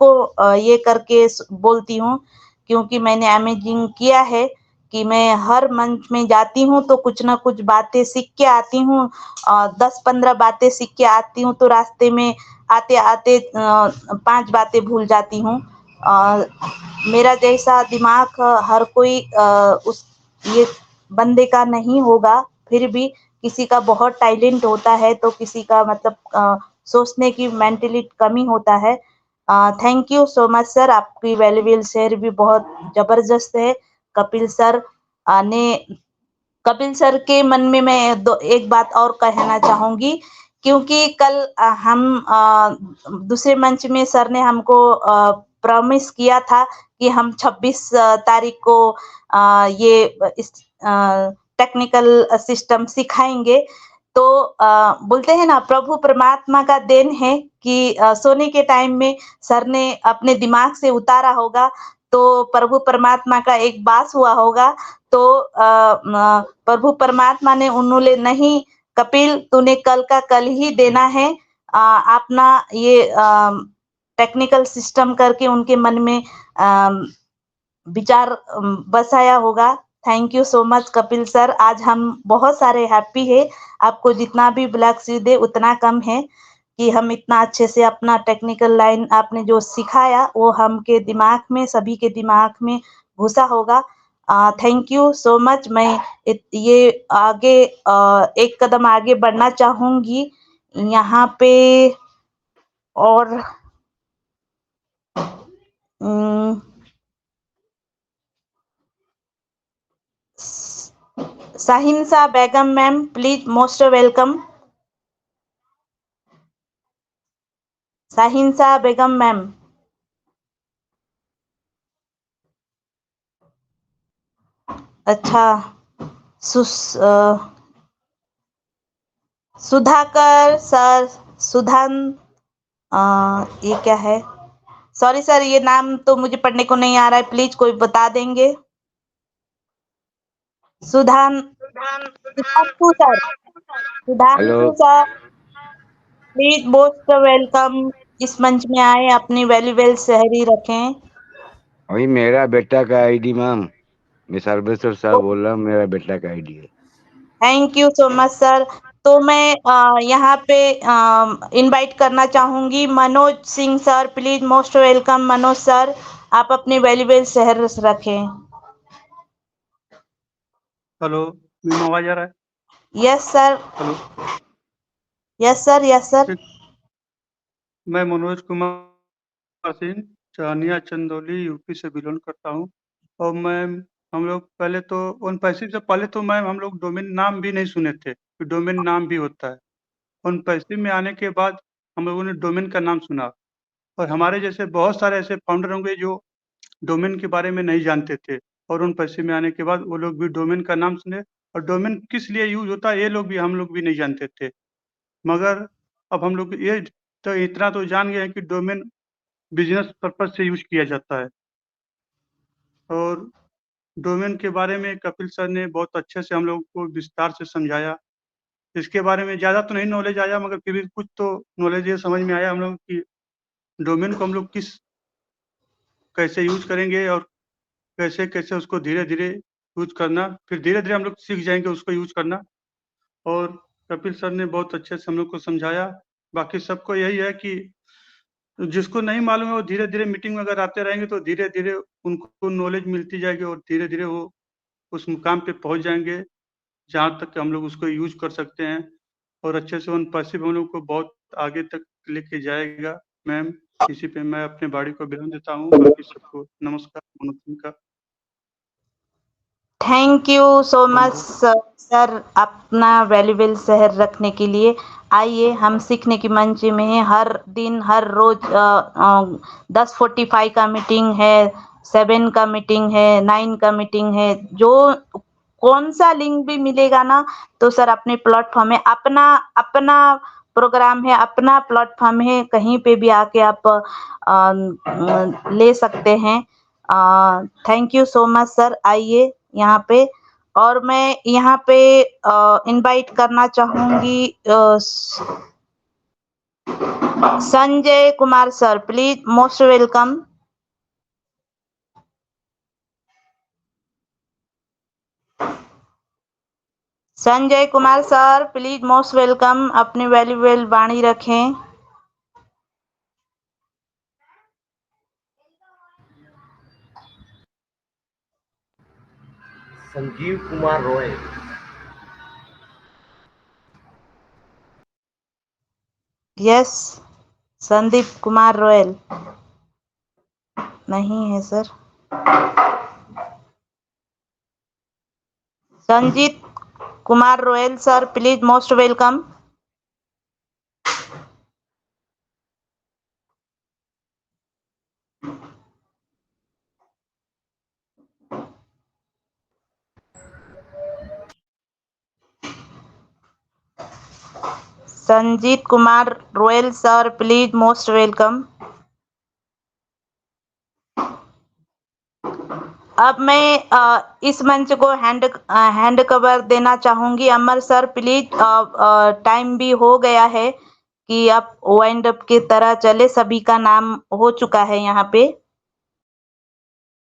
को ये करके बोलती हूँ, क्योंकि मैंने अमेजिंग किया है कि मैं हर मंच में जाती हूँ तो कुछ ना कुछ बातें सीख के आती हूँ। 10-15 बातें सीख के आती हूँ तो रास्ते में आते आते 5 बातें भूल जाती हूँ। मेरा जैसा दिमाग हर कोई उस ये बंदे का नहीं होगा, फिर भी किसी का बहुत टैलेंट होता है तो किसी का मतलब सोचने की मेंटली कमी होता है। Thank you so much sir, आपकी वैल्यूएबल शेयर भी बहुत जबरदस्त है। कपिल सर कपिल सर के मन में मैं एक बात और कहना चाहूंगी, क्योंकि कल हम दूसरे मंच में सर ने हमको प्रॉमिस किया था कि हम 26 तारीख को ये इस टेक्निकल सिस्टम सिखाएंगे। तो बोलते हैं ना, प्रभु परमात्मा का देन है कि सोने के टाइम में सर ने अपने दिमाग से उतारा होगा, तो प्रभु परमात्मा का एक बात हुआ होगा। तो प्रभु परमात्मा ने उन्होंने नहीं, कपिल तूने कल का कल ही देना है, अपना ये टेक्निकल सिस्टम करके उनके मन में विचार बसाया होगा। Thank you so much Kapil sir, आज हम बहुत सारे हैप्पी है। आपको जितना भी ब्लैक सी दे उतना कम है कि हम इतना अच्छे से अपना टेक्निकल लाइन आपने जो सिखाया वो हम के दिमाग में, सभी के दिमाग में घुसा होगा। Thank you so much. मैं ये आगे एक कदम आगे बढ़ना चाहूंगी यहाँ पे। और Sahinsa Begum ma'am, please most welcome. Sahinsa Begum ma'am, अच्छा। सुधाकर सर, सुधान, ये क्या है? सॉरी सर, ये नाम तो मुझे पढ़ने को नहीं आ रहा है, प्लीज कोई बता देंगे। Sudhanshu sir, hello, Sudhanshu sir, please most welcome. इस मंच में आए, अपनी वैल्यूएबल शहरी रखें। अभी मेरा बेटा का आईडी मैम, मैं सर्वेश्वर साहब बोल रहा हूँ, मेरा बेटा का आईडी है। Thank you so much sir. तो मैं यहाँ पे इनवाइट करना चाहूंगी Manoj Singh sir, please most welcome Manoj sir, आप अपने वैल्यूएबल शहर रखें। हेलो, मेरी आवाज आ रहा है? Yes sir, hello, yes sir, yes sir. मैं मनोज कुमार सिंह चानिया चंदौली यूपी से बिलोंग करता हूँ। और मैम हम लोग पहले तो ऑन पैसिव से पहले तो मैम हम लोग डोमेन नाम भी नहीं सुने थे कि डोमेन नाम भी होता है। ऑन पैसिव में आने के बाद हम लोगों ने डोमेन का नाम सुना, और हमारे जैसे बहुत सारे ऐसे फाउंडर होंगे जो डोमेन के बारे में नहीं जानते थे, और उन पैसे में आने के बाद वो लोग भी डोमेन का नाम सुने, और डोमेन किस लिए यूज होता है ये लोग भी हम लोग भी नहीं जानते थे। मगर अब हम लोग ये तो इतना तो जान गए हैं कि डोमेन बिजनेस पर्पज से यूज किया जाता है। और डोमेन के बारे में कपिल सर ने बहुत अच्छे से हम लोग को विस्तार से समझाया। इसके बारे में ज़्यादा तो नहीं नॉलेज आया, मगर फिर भी कुछ तो नॉलेज ये समझ में आया हम लोग कि डोमेन को हम लोग कैसे यूज करेंगे और कैसे कैसे उसको धीरे धीरे यूज करना, फिर धीरे धीरे हम लोग सीख जाएंगे उसको यूज करना। और कपिल सर ने बहुत अच्छे से हम लोग को समझाया। बाकी सबको यही है कि जिसको नहीं मालूम है वो धीरे धीरे मीटिंग में अगर आते रहेंगे तो धीरे धीरे उनको नॉलेज मिलती जाएगी, और धीरे धीरे वो उस मुकाम पे पहुंच जाएंगे जहाँ तक कि हम लोग उसको यूज कर सकते हैं, और अच्छे से उन पैसिव हम लोग को बहुत आगे तक लेके जाएगा। मैम, इसी पे मैं अपने बाड़ी को विराम देता हूँ। बाकी सबको नमस्कार। मनोज सिंह का thank you so much sir, अपना वैल्यूएबल शहर रखने के लिए। आइए हम सीखने की मंच में हैं, हर दिन हर रोज 10:45 का मीटिंग है, 7 का मीटिंग है, 9 का मीटिंग है। जो कौन सा लिंक भी मिलेगा ना, तो सर अपने प्लेटफॉर्म में अपना अपना प्रोग्राम है, अपना प्लेटफॉर्म है, कहीं पे भी आके आप ले सकते हैं। Thank you so much sir. आइए यहाँ पे, और मैं यहाँ पे इनवाइट करना चाहूंगी Sanjay Kumar sir, please most welcome. Sanjay Kumar sir, please most welcome, अपनी वैल्यूएबल वाणी रखें। संजीव कुमार रॉय। यस, संदीप कुमार रॉयल नहीं है sir. Sanjeet Kumar royal sir, please most welcome. Sanjeet Kumar royal sir, please most welcome. अब मैं इस मंच को हैंड कवर देना चाहूंगी। अमर सर प्लीज, टाइम भी हो गया है कि आप वाइंड अप की तरह चले, सभी का नाम हो चुका है यहाँ पे।